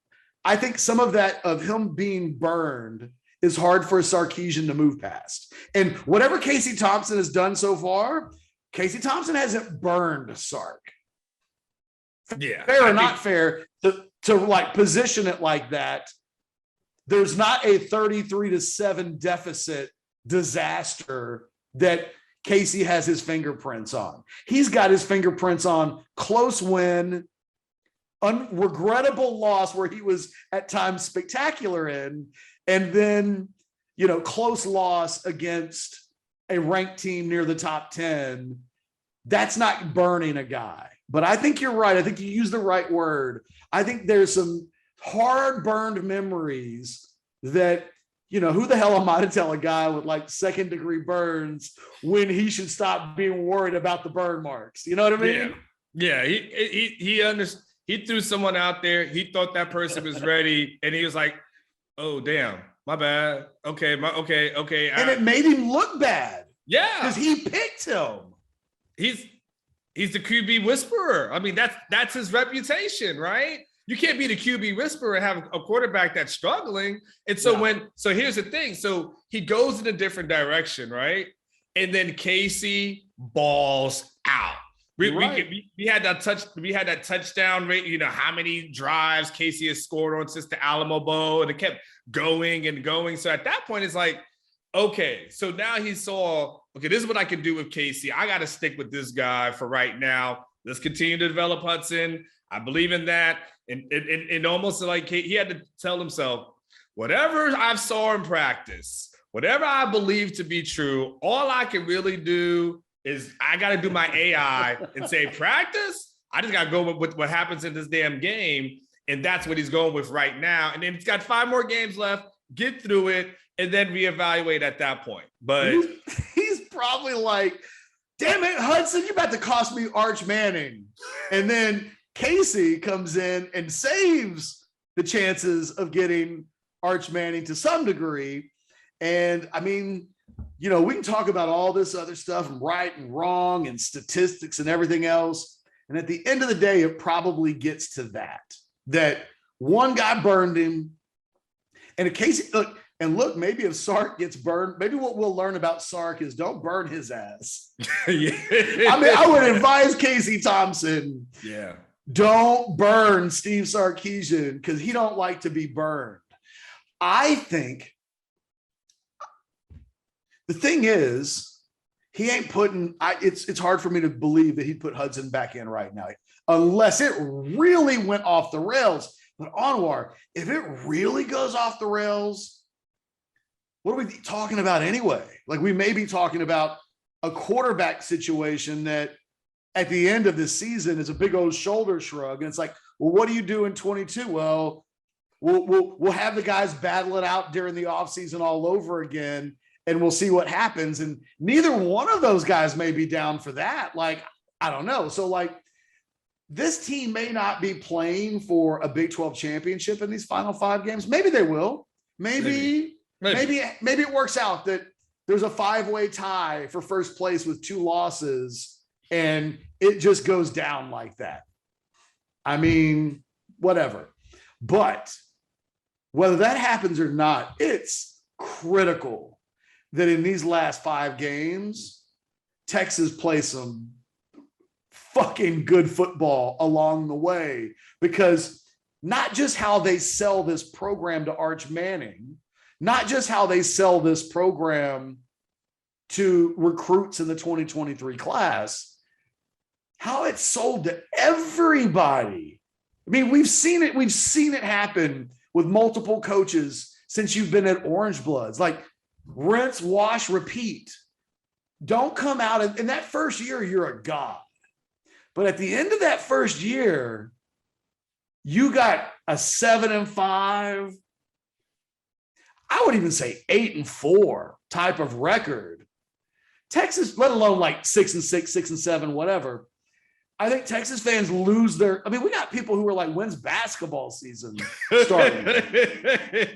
that of him being burned is hard for Sarkisian to move past. And whatever Casey Thompson has done so far, Casey Thompson hasn't burned Sark. Yeah. Fair or not fair to like position it like that. There's not a 33-7 deficit disaster that Casey has his fingerprints on. He's got his fingerprints on close win, regrettable loss where he was at times spectacular in, and then, close loss against a ranked team near the top 10. That's not burning a guy. But I think you're right. I think you use the right word. I think there's some hard burned memories that, who the hell am I to tell a guy with like 2nd-degree burns when he should stop being worried about the burn marks? You know what I mean? Yeah. He understood. He threw someone out there. He thought that person was ready, and he was like, "Oh, damn, my bad. Okay, okay." And it made him look bad. Yeah, because he picked him. He's the QB whisperer. I mean, that's his reputation, right? You can't be the QB whisperer and have a quarterback that's struggling. And so so here's the thing. So he goes in a different direction, right? And then Casey balls out. We had that touchdown rate, how many drives Casey has scored on since the Alamo Bowl, and it kept going and going. So at that point, it's like, okay, so now he saw, okay, this is what I can do with Casey. I got to stick with this guy for right now. Let's continue to develop Hudson. I believe in that. And almost like he had to tell himself, whatever I saw in practice, whatever I believe to be true, all I can really do is I got to do my AI and say, practice, I just got to go with what happens in this damn game. And that's what he's going with right now. And then he's got 5 more games left, get through it, and then reevaluate at that point. But he's probably like, damn it, Hudson, you're about to cost me Arch Manning. And then Casey comes in and saves the chances of getting Arch Manning to some degree. And I mean, we can talk about all this other stuff and right and wrong and statistics and everything else. And at the end of the day, it probably gets to that one guy burned him. And in case, look, maybe if Sark gets burned, maybe what we'll learn about Sark is don't burn his ass. Yeah. I mean, I would advise Casey Thompson. Yeah. Don't burn Steve Sarkisian because he don't like to be burned. I think the thing is, he ain't putting. It's hard for me to believe that he'd put Hudson back in right now, unless it really went off the rails. But Anwar, if it really goes off the rails, what are we talking about anyway? Like, we may be talking about a quarterback situation that at the end of this season is a big old shoulder shrug. And it's like, well, what do you do in 22? Well, we'll have the guys battle it out during the offseason all over again, and we'll see what happens. And neither one of those guys may be down for that. Like, I don't know. So, like, this team may not be playing for a Big 12 championship in these final 5 games. Maybe they will. Maybe it works out that there's a 5-way tie for first place with 2 losses, and it just goes down like that. I mean, whatever. But whether that happens or not, it's critical that in these last 5 games, Texas plays some fucking good football along the way, because not just how they sell this program to Arch Manning, not just how they sell this program to recruits in the 2023 class, how it's sold to everybody. I mean, we've seen it happen with multiple coaches since you've been at Orangebloods. Like, rinse, wash, repeat. Don't come out in that first year, you're a god. But at the end of that first year, you got a 7-5, I would even say 8-4 type of record. Texas, let alone like 6-6, 6-7, whatever. I think Texas fans lose their. I mean, we got people who are like, "When's basketball season starting?"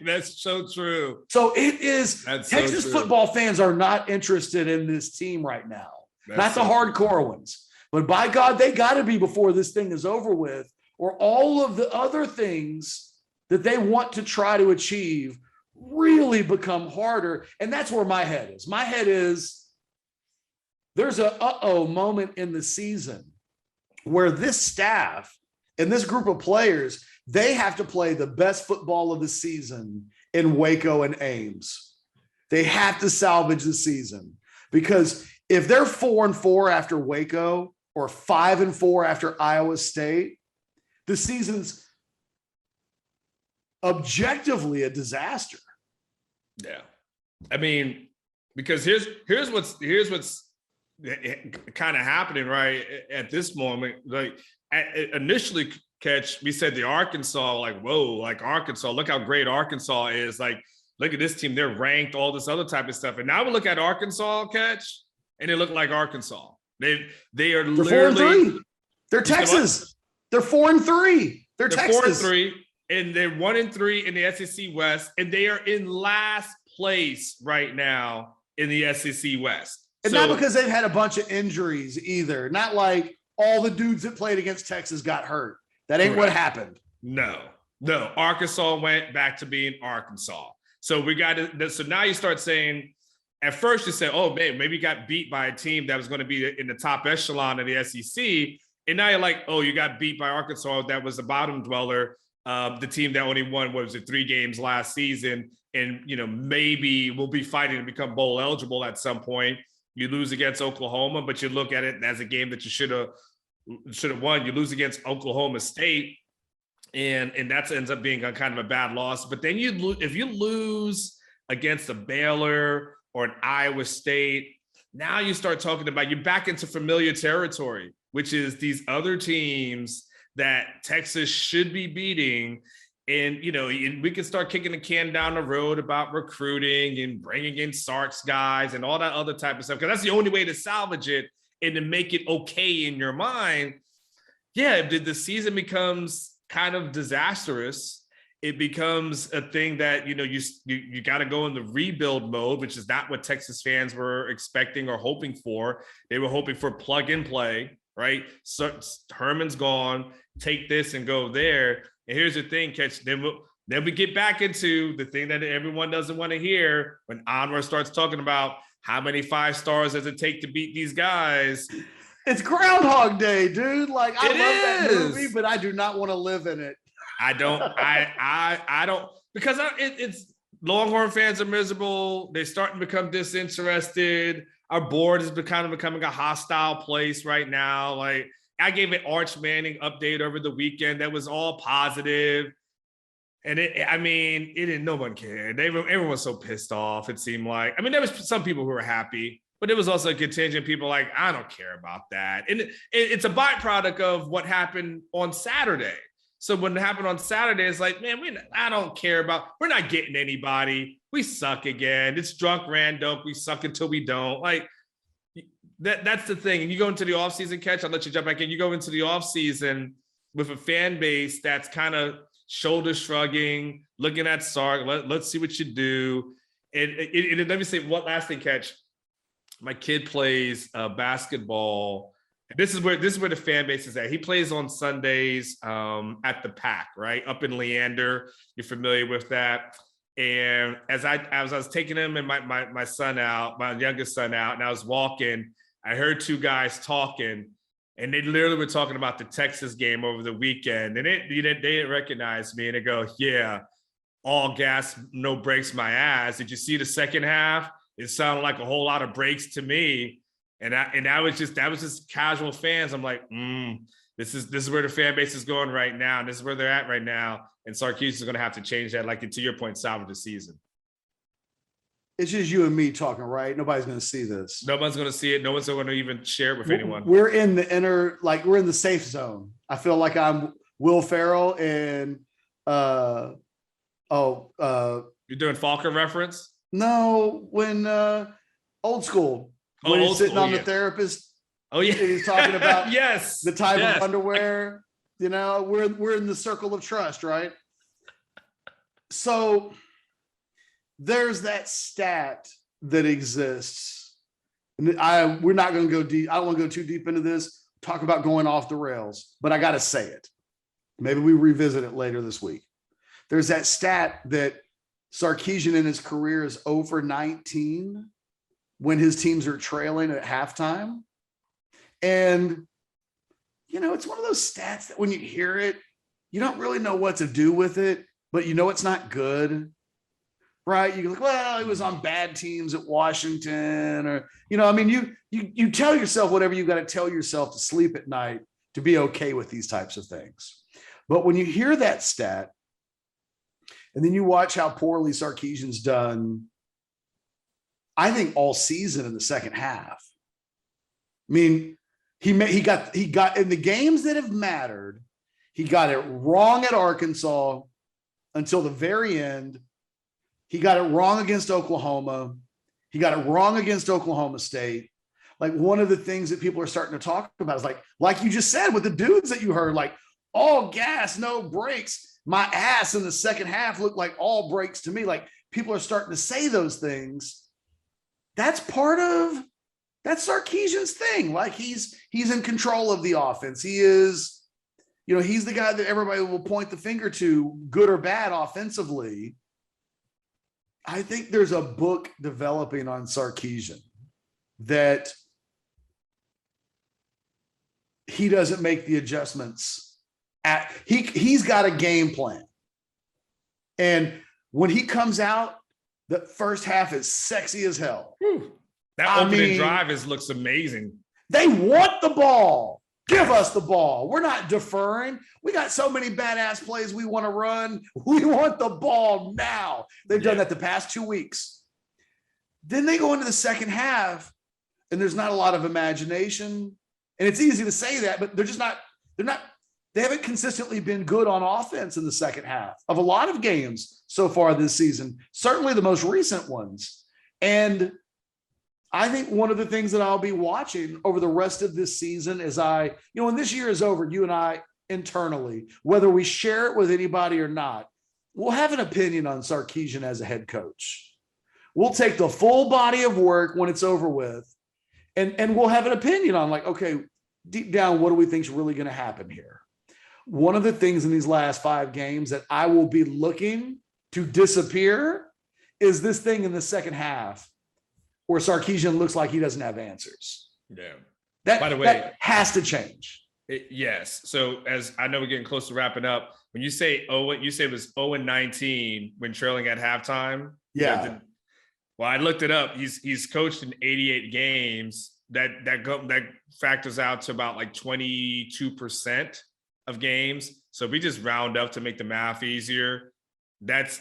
That's so true. So it is. Texas football fans are not interested in this team right now. Not the hardcore ones, but by God, they got to be before this thing is over with, or all of the other things that they want to try to achieve really become harder. And that's where my head is. My head is, there's a moment in the season where this staff and this group of players, they have to play the best football of the season in Waco and Ames. They have to salvage the season, because if they're 4-4 after Waco or 5-4 after Iowa State, the season's objectively a disaster. Yeah. I mean, because here's what's kind of happening right at this moment. Like initially, Catch, we said the Arkansas, like, whoa, like Arkansas, look how great Arkansas is. Like, look at this team, they're ranked, all this other type of stuff. And now we look at Arkansas, Catch, and they look like Arkansas. They're literally 4-3. They're Texas. They're 4-3. They're Texas. 4-3, and they're 1-3 in the SEC West, and they are in last place right now in the SEC West. And not because they've had a bunch of injuries either. Not like all the dudes that played against Texas got hurt. That ain't what happened. No. Arkansas went back to being Arkansas. So we got to. So now you start saying. At first, you said, "Oh man, maybe you got beat by a team that was going to be in the top echelon of the SEC," and now you're like, "Oh, you got beat by Arkansas. That was the bottom dweller, the team that only won 3 games last season, and maybe we'll be fighting to become bowl eligible at some point." You lose against Oklahoma, but you look at it as a game that you should have won. You lose against Oklahoma State, and that ends up being a kind of a bad loss. But then if you lose against a Baylor or an Iowa State, now you start talking about you're back into familiar territory, which is these other teams that Texas should be beating. And, and we can start kicking the can down the road about recruiting and bringing in Sark's guys and all that other type of stuff, because that's the only way to salvage it and to make it okay in your mind. Yeah, the season becomes kind of disastrous. It becomes a thing that, you got to go in the rebuild mode, which is not what Texas fans were expecting or hoping for. They were hoping for plug and play, right? So Herman's gone, take this and go there. And here's the thing, Catch, then we get back into the thing that everyone doesn't want to hear when Anwar starts talking about how many 5 stars does it take to beat these guys. It's Groundhog Day, dude. Like, I love that movie, but I do not want to live in it. I don't, because it's Longhorn fans are miserable. They're starting to become disinterested. Our board is kind of becoming a hostile place right now. Like, I gave an Arch Manning update over the weekend that was all positive. And no one cared. Everyone was so pissed off, it seemed like. I mean, there was some people who were happy, but there was also a contingent of people like, I don't care about that. And it's a byproduct of what happened on Saturday. So when it happened on Saturday, it's like, man, I don't care about, we're not getting anybody. We suck again. It's drunk random. We suck until we don't. Like, that's the thing. And you go into the offseason, Catch, I'll let you jump back in. You go into the offseason with a fan base that's kind of shoulder shrugging, looking at Sark. Let's see what you do. And let me say one last thing, Catch. My kid plays basketball. This is where the fan base is at. He plays on Sundays at the Pack, right? Up in Leander. You're familiar with that. And as I was taking him and my son out, my youngest son out, and I was walking, I heard 2 guys talking, and they literally were talking about the Texas game over the weekend. And they didn't recognize me, and they go, "Yeah, all gas, no brakes, my ass. Did you see the second half? It sounded like a whole lot of breaks to me." And that was just casual fans. I'm like, this is where the fan base is going right now. And this is where they're at right now. And Sarkisian is going to have to change that, like, to your point, salvage the season. It's just you and me talking, right? Nobody's going to see this. Nobody's going to see it. No one's going to even share it with anyone. We're in the we're in the safe zone. I feel like I'm Will Ferrell and you're doing Falcon reference? No, when Old School. When he's sitting on the therapist. Oh, yeah. And he's talking about yes, the type of underwear. We're in the circle of trust, right? So there's that stat that exists. And we're not going to go deep. I don't want to go too deep into this, talk about going off the rails, but I got to say it. Maybe we revisit it later this week. There's that stat that Sarkisian in his career is over 19 when his teams are trailing at halftime. And, it's one of those stats that when you hear it, you don't really know what to do with it, but it's not good, right? You go like, well, he was on bad teams at Washington, or, you tell yourself whatever you got to tell yourself to sleep at night to be okay with these types of things. But when you hear that stat, and then you watch how poorly Sarkisian's done, I think all season in the second half. I mean, he got in the games that have mattered, he got it wrong at Arkansas until the very end. He got it wrong against Oklahoma. He got it wrong against Oklahoma State. Like, one of the things that people are starting to talk about is like you just said with the dudes that you heard, like, all gas, no brakes. My ass in the second half looked like all brakes to me. Like, people are starting to say those things. That's Sarkisian's thing. Like, he's in control of the offense. He is, he's the guy that everybody will point the finger to, good or bad offensively. I think there's a book developing on Sarkisian that he doesn't make the adjustments he's got a game plan. And when he comes out, the first half is sexy as hell. That opening drive looks amazing. They want the ball. Give us the ball. We're not deferring. We got so many badass plays we want to run. We want the ball now. They've done that the past 2 weeks. Then they go into the second half, and there's not a lot of imagination. And it's easy to say that, but they haven't consistently been good on offense in the second half of a lot of games so far this season, certainly the most recent ones. And I think one of the things that I'll be watching over the rest of this season is when this year is over, you and I internally, whether we share it with anybody or not, we'll have an opinion on Sarkisian as a head coach. We'll take the full body of work when it's over with, and we'll have an opinion on, like, okay, deep down, what do we think is really going to happen here? One of the things in these last 5 games that I will be looking to disappear is this thing in the second half where Sarkisian looks like he doesn't have answers. Yeah. By the way, that has to change. Yes. So, as I know we're getting close to wrapping up, when you say you say it was 0-19 when trailing at halftime. Yeah. Well, I looked it up. He's coached in 88 games. That factors out to about like 22% of games. So if we just round up to make the math easier, that's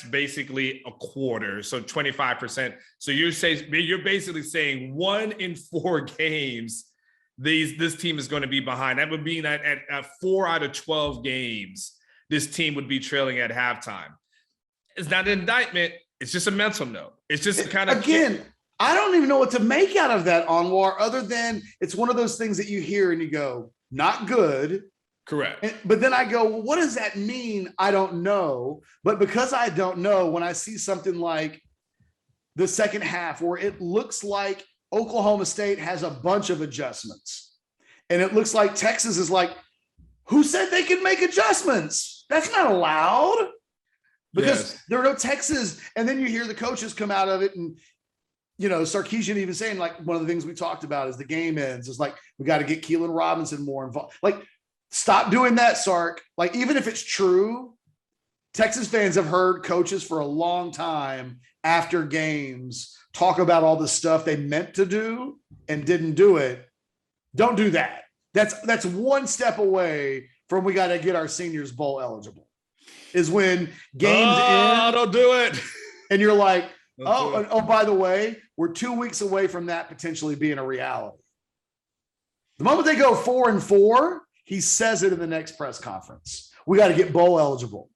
basically a quarter. So 25%. So you're basically saying 1 in 4 games, this team is going to be behind. That would mean that at 4 out of 12 games, this team would be trailing at halftime. It's not an indictment. It's just a mental note. It's just kind of, again, I don't even know what to make out of that, Anwar, other than it's one of those things that you hear and you go, not good. Correct. But then I go, well, what does that mean? I don't know. But because I don't know, when I see something like the second half where it looks like Oklahoma State has a bunch of adjustments, and it looks like Texas is like, who said they could make adjustments? That's not allowed. Because there are no Texas. And then you hear the coaches come out of it, and Sarkisian even saying, like, one of the things we talked about is the game ends. It's like, we got to get Keelan Robinson more involved. Like, stop doing that, Sark. Like, even if it's true, Texas fans have heard coaches for a long time after games talk about all the stuff they meant to do and didn't do it. Don't do that. That's one step away from we got to get our seniors bowl eligible. Is when games end. Don't do it. And you're like, oh, by the way, we're 2 weeks away from that potentially being a reality. The moment they go 4-4, he says it in the next press conference. We got to get bowl eligible.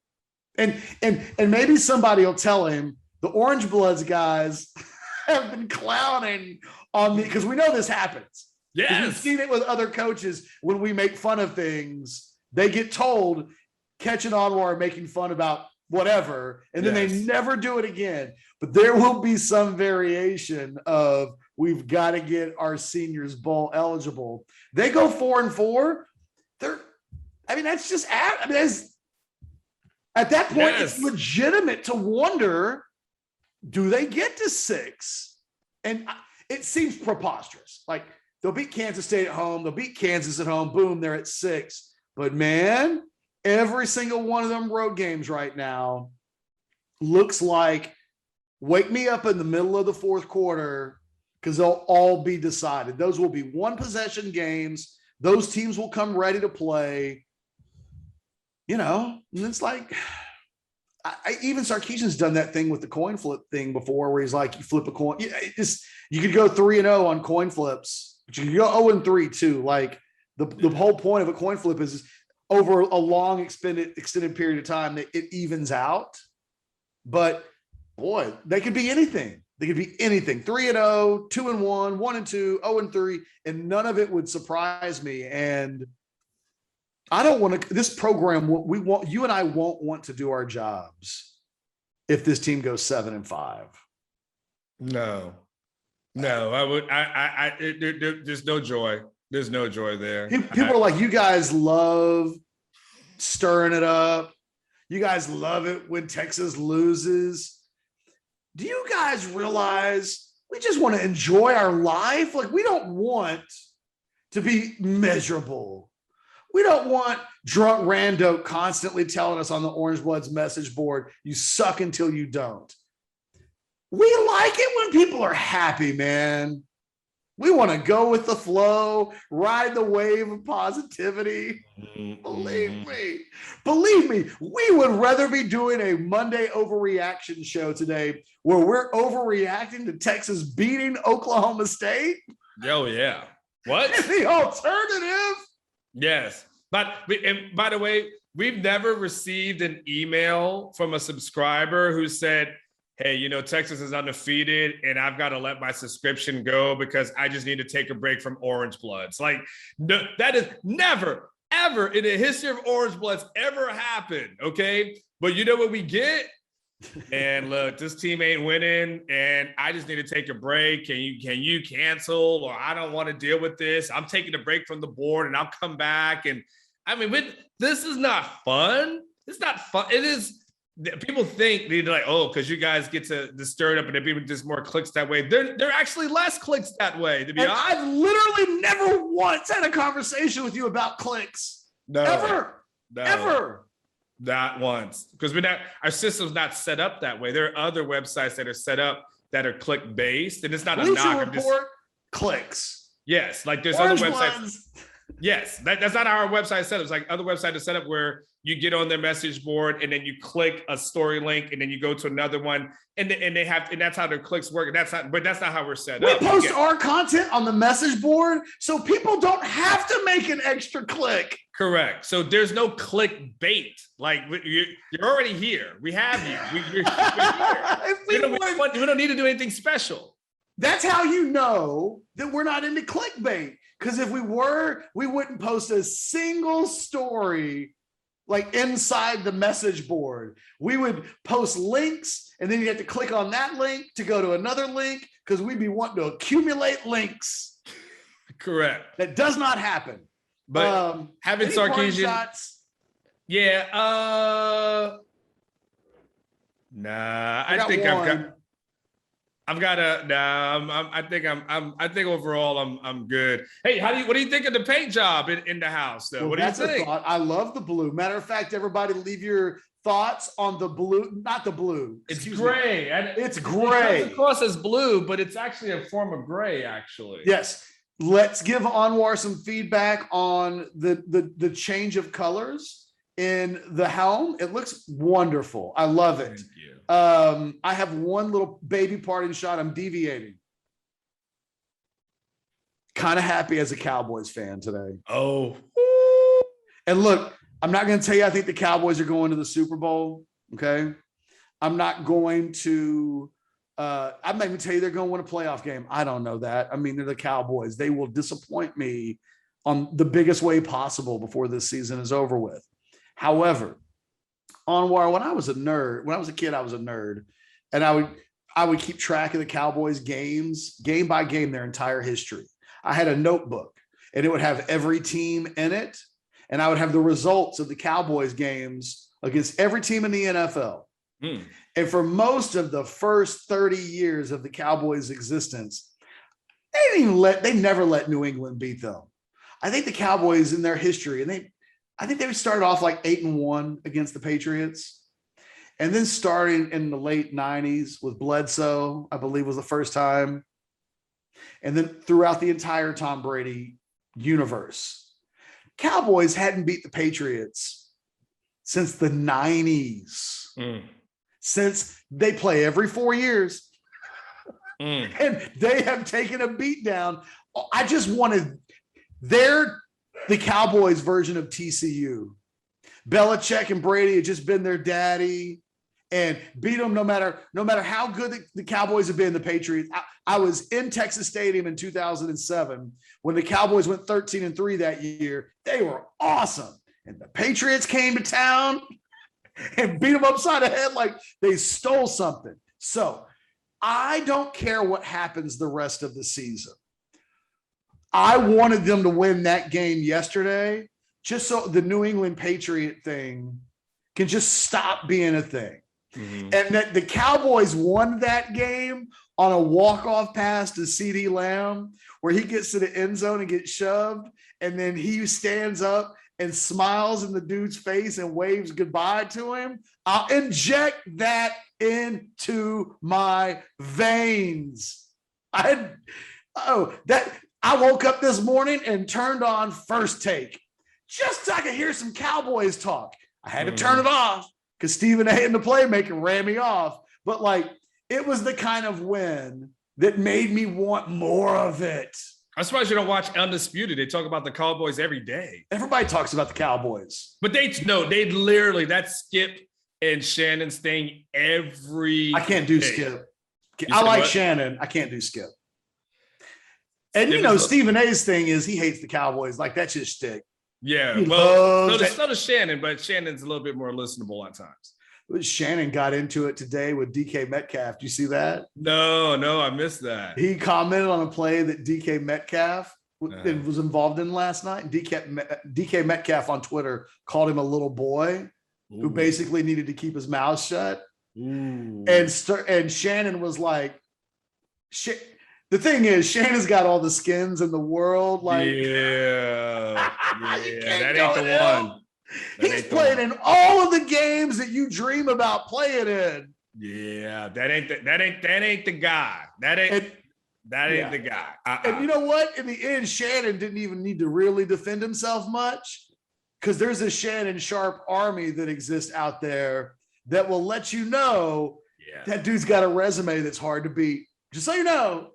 And maybe somebody will tell him the Orangebloods guys have been clowning on me, because we know this happens. Yes. We've seen it with other coaches. When we make fun of things, they get told, catching Anwar making fun about whatever, and then they never do it again. But there will be some variation of, we've got to get our seniors bowl eligible. They go 4-4. That's just, at that point, it's legitimate to wonder, do they get to 6? And it seems preposterous. Like, they'll beat Kansas State at home. They'll beat Kansas at home. Boom, they're at 6. But man, every single one of them road games right now looks like, wake me up in the middle of the fourth quarter, because they'll all be decided. Those will be 1-possession games. Those teams will come ready to play. and it's like, even Sarkisian's done that thing with the coin flip thing before, where he's like, you flip a coin. You could go 3-0 on coin flips, but you could go 0-3 too. Like the whole point of a coin flip is over a long extended period of time that it evens out. But boy, they could be anything. They could be anything. 3-0, 2-1, 1-2, 0-3, and none of it would surprise me. And I don't want to, this program, you and I won't want to do our jobs if this team goes 7-5. No, there's no joy. There's no joy there. People are like, you guys love stirring it up. You guys love it when Texas loses. Do you guys realize we just want to enjoy our life? Like, we don't want to be miserable. We don't want drunk rando constantly telling us on the Orangebloods message board, you suck until you don't. We like it when people are happy, man. We want to go with the flow, ride the wave of positivity. Believe me, we would rather be doing a Monday overreaction show today where we're overreacting to Texas beating Oklahoma State. Oh, yeah. What? The alternative? Yes. And by the way, we've never received an email from a subscriber who said, hey, Texas is undefeated and I've got to let my subscription go because I just need to take a break from Orangebloods. Like, no, that is never, ever in the history of Orangebloods ever happened, okay? But you know what we get? And look, this team ain't winning and I just need to take a break. Can you cancel? Or I don't want to deal with this. I'm taking a break from the board and I'll come back. And I mean, this is not fun. It's not fun. It is. People think they're like, oh, because you guys get to stir it up and there people just more clicks that way. They're actually less clicks that way, to be honest. I've literally never once had a conversation with you about clicks. No. Ever. Not once. Because our system's not set up that way. There are other websites that are set up that are click based, and it's not Bleacher a knock. Report, clicks. Yes, like there's Orange other websites. ones. Yes, that's not how our website set up. It's like other websites are set up where you get on their message board and then you click a story link and then you go to another one and that's how their clicks work. But that's not how we're set up. We post our content on the message board so people don't have to make an extra click. Correct. So there's no click bait. Like you're already here. We have you. You're here. We don't need to do anything special. That's how you know that we're not into clickbait. Because if we were, we wouldn't post a single story like inside the message board. We would post links and then you have to click on that link to go to another link because we'd be wanting to accumulate links. Correct. That does not happen. But having Sarkisian. Yeah. Nah, I think I think overall I'm good. Hey, what do you think of the paint job in the house though? Well, what do you think? I love the blue. Matter of fact, everybody leave your thoughts on the blue, not the blue. It's gray. It's gray. It comes across as blue, but it's actually a form of gray, actually. Yes. Let's give Anwar some feedback on the change of colors in the helm. It looks wonderful. I love it. Thank you. I have one little baby parting shot. I'm deviating. Kind of happy as a Cowboys fan today. Oh. And look, I'm not going to tell you I think the Cowboys are going to the Super Bowl. Okay. I'm not going to I'm not even tell you they're going to win a playoff game. I don't know that. I mean, they're the Cowboys. They will disappoint me on the biggest way possible before this season is over with. However, Anwar, when I was a kid, I was a nerd, and I would keep track of the Cowboys games, game by game, their entire history. I had a notebook, and it would have every team in it, and I would have the results of the Cowboys games against every team in the NFL. And for most of the first 30 years of the Cowboys' existence, they never let New England beat them. I think the Cowboys in their history, and I think they started off like 8-1 against the Patriots. And then starting in the late 90s with Bledsoe, I believe was the first time. And then throughout the entire Tom Brady universe, Cowboys hadn't beat the Patriots since the 90s. Since they play every 4 years. And they have taken a beat down. I just wanted the Cowboys version of TCU. Belichick and Brady had just been their daddy and beat them no matter how good the Cowboys have been, the Patriots. I was in Texas Stadium in 2007 when the Cowboys went 13-3 that year. They were awesome. And the Patriots came to town and beat them upside the head like they stole something. So I don't care what happens the rest of the season. I wanted them to win that game yesterday just so the New England Patriot thing can just stop being a thing. And that the Cowboys won that game on a walk-off pass to CeeDee Lamb where he gets to the end zone and gets shoved, and then he stands up and smiles in the dude's face and waves goodbye to him. I'll inject that into my veins. I woke up this morning and turned on First Take just so I could hear some Cowboys talk. I had to turn it off because Stephen A. and the Playmaker ran me off. But like, it was the kind of win that made me want more of it. I'm surprised you don't watch Undisputed. They talk about the Cowboys every day. Everybody talks about the Cowboys. But they literally, that's Skip and Shannon's thing every I can't do day. Skip. I like Shannon. I can't do Skip. And Stephen A.'s thing is he hates the Cowboys. Like, that's his shtick. Yeah. He Well, so does Shannon, but Shannon's a little bit more listenable at times. Shannon got into it today with DK Metcalf. Do you see that? No, I missed that. He commented on a play that DK Metcalf was involved in last night. DK Metcalf on Twitter called him a little boy who basically needed to keep his mouth shut. And Shannon was like, the thing is, Shannon's got all the skins in the world. Like, that ain't the one. He's playing in all of the games that you dream about playing in. Yeah, that ain't the guy. That ain't the guy. And you know what? In the end, Shannon didn't even need to really defend himself much because there's a Shannon Sharp army that exists out there that will let you know that dude's got a resume that's hard to beat. Just so you know.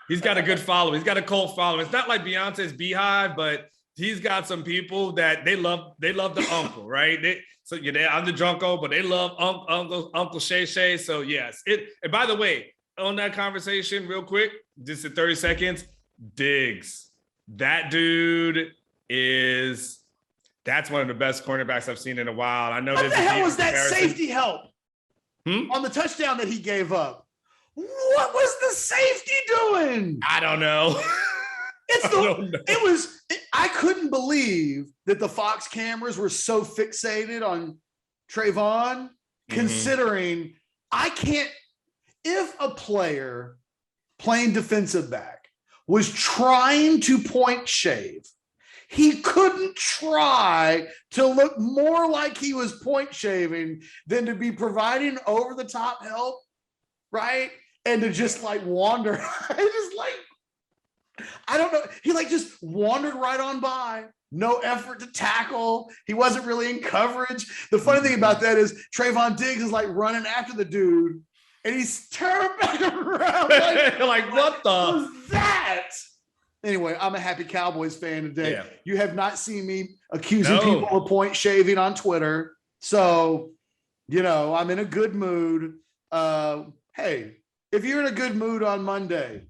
He's got a good following. He's got a cult following. It's not like Beyonce's Beehive, but he's got some people that they love the uncle, right? I'm the drunko, but they love Uncle Shay Shay. So yes. And by the way, on that conversation, real quick, just in 30 seconds, Diggs. That dude that's one of the best cornerbacks I've seen in a while. I know what the hell was that safety help on the touchdown that he gave up? What was the safety doing? I don't know. I couldn't believe that the Fox cameras were so fixated on Trayvon, considering if a player playing defensive back was trying to point shave, he couldn't try to look more like he was point shaving than to be providing over the top help, right? And to just like wander. I don't know. He just wandered right on by. No effort to tackle. He wasn't really in coverage. The funny thing about that is Trayvon Diggs is like running after the dude and he's turned back around. Like what was that? Anyway, I'm a happy Cowboys fan today. Yeah. You have not seen me accusing people of point shaving on Twitter. So, I'm in a good mood. Hey, if you're in a good mood on Monday,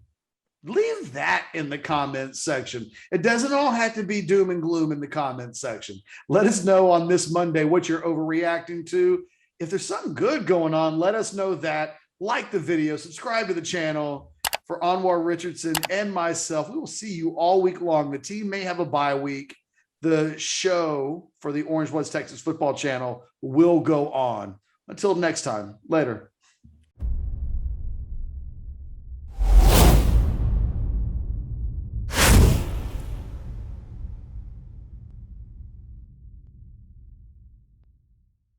leave that in the comments section. It doesn't all have to be doom and gloom in the comments section. Let us know on this Monday what you're overreacting to. If there's something good going on, let us know that. Like the video, subscribe to the channel. For Anwar Richardson and myself, we will see you all week long. The team may have a bye week. The show for the Orangebloods Texas Football Channel will go on. Until next time, later.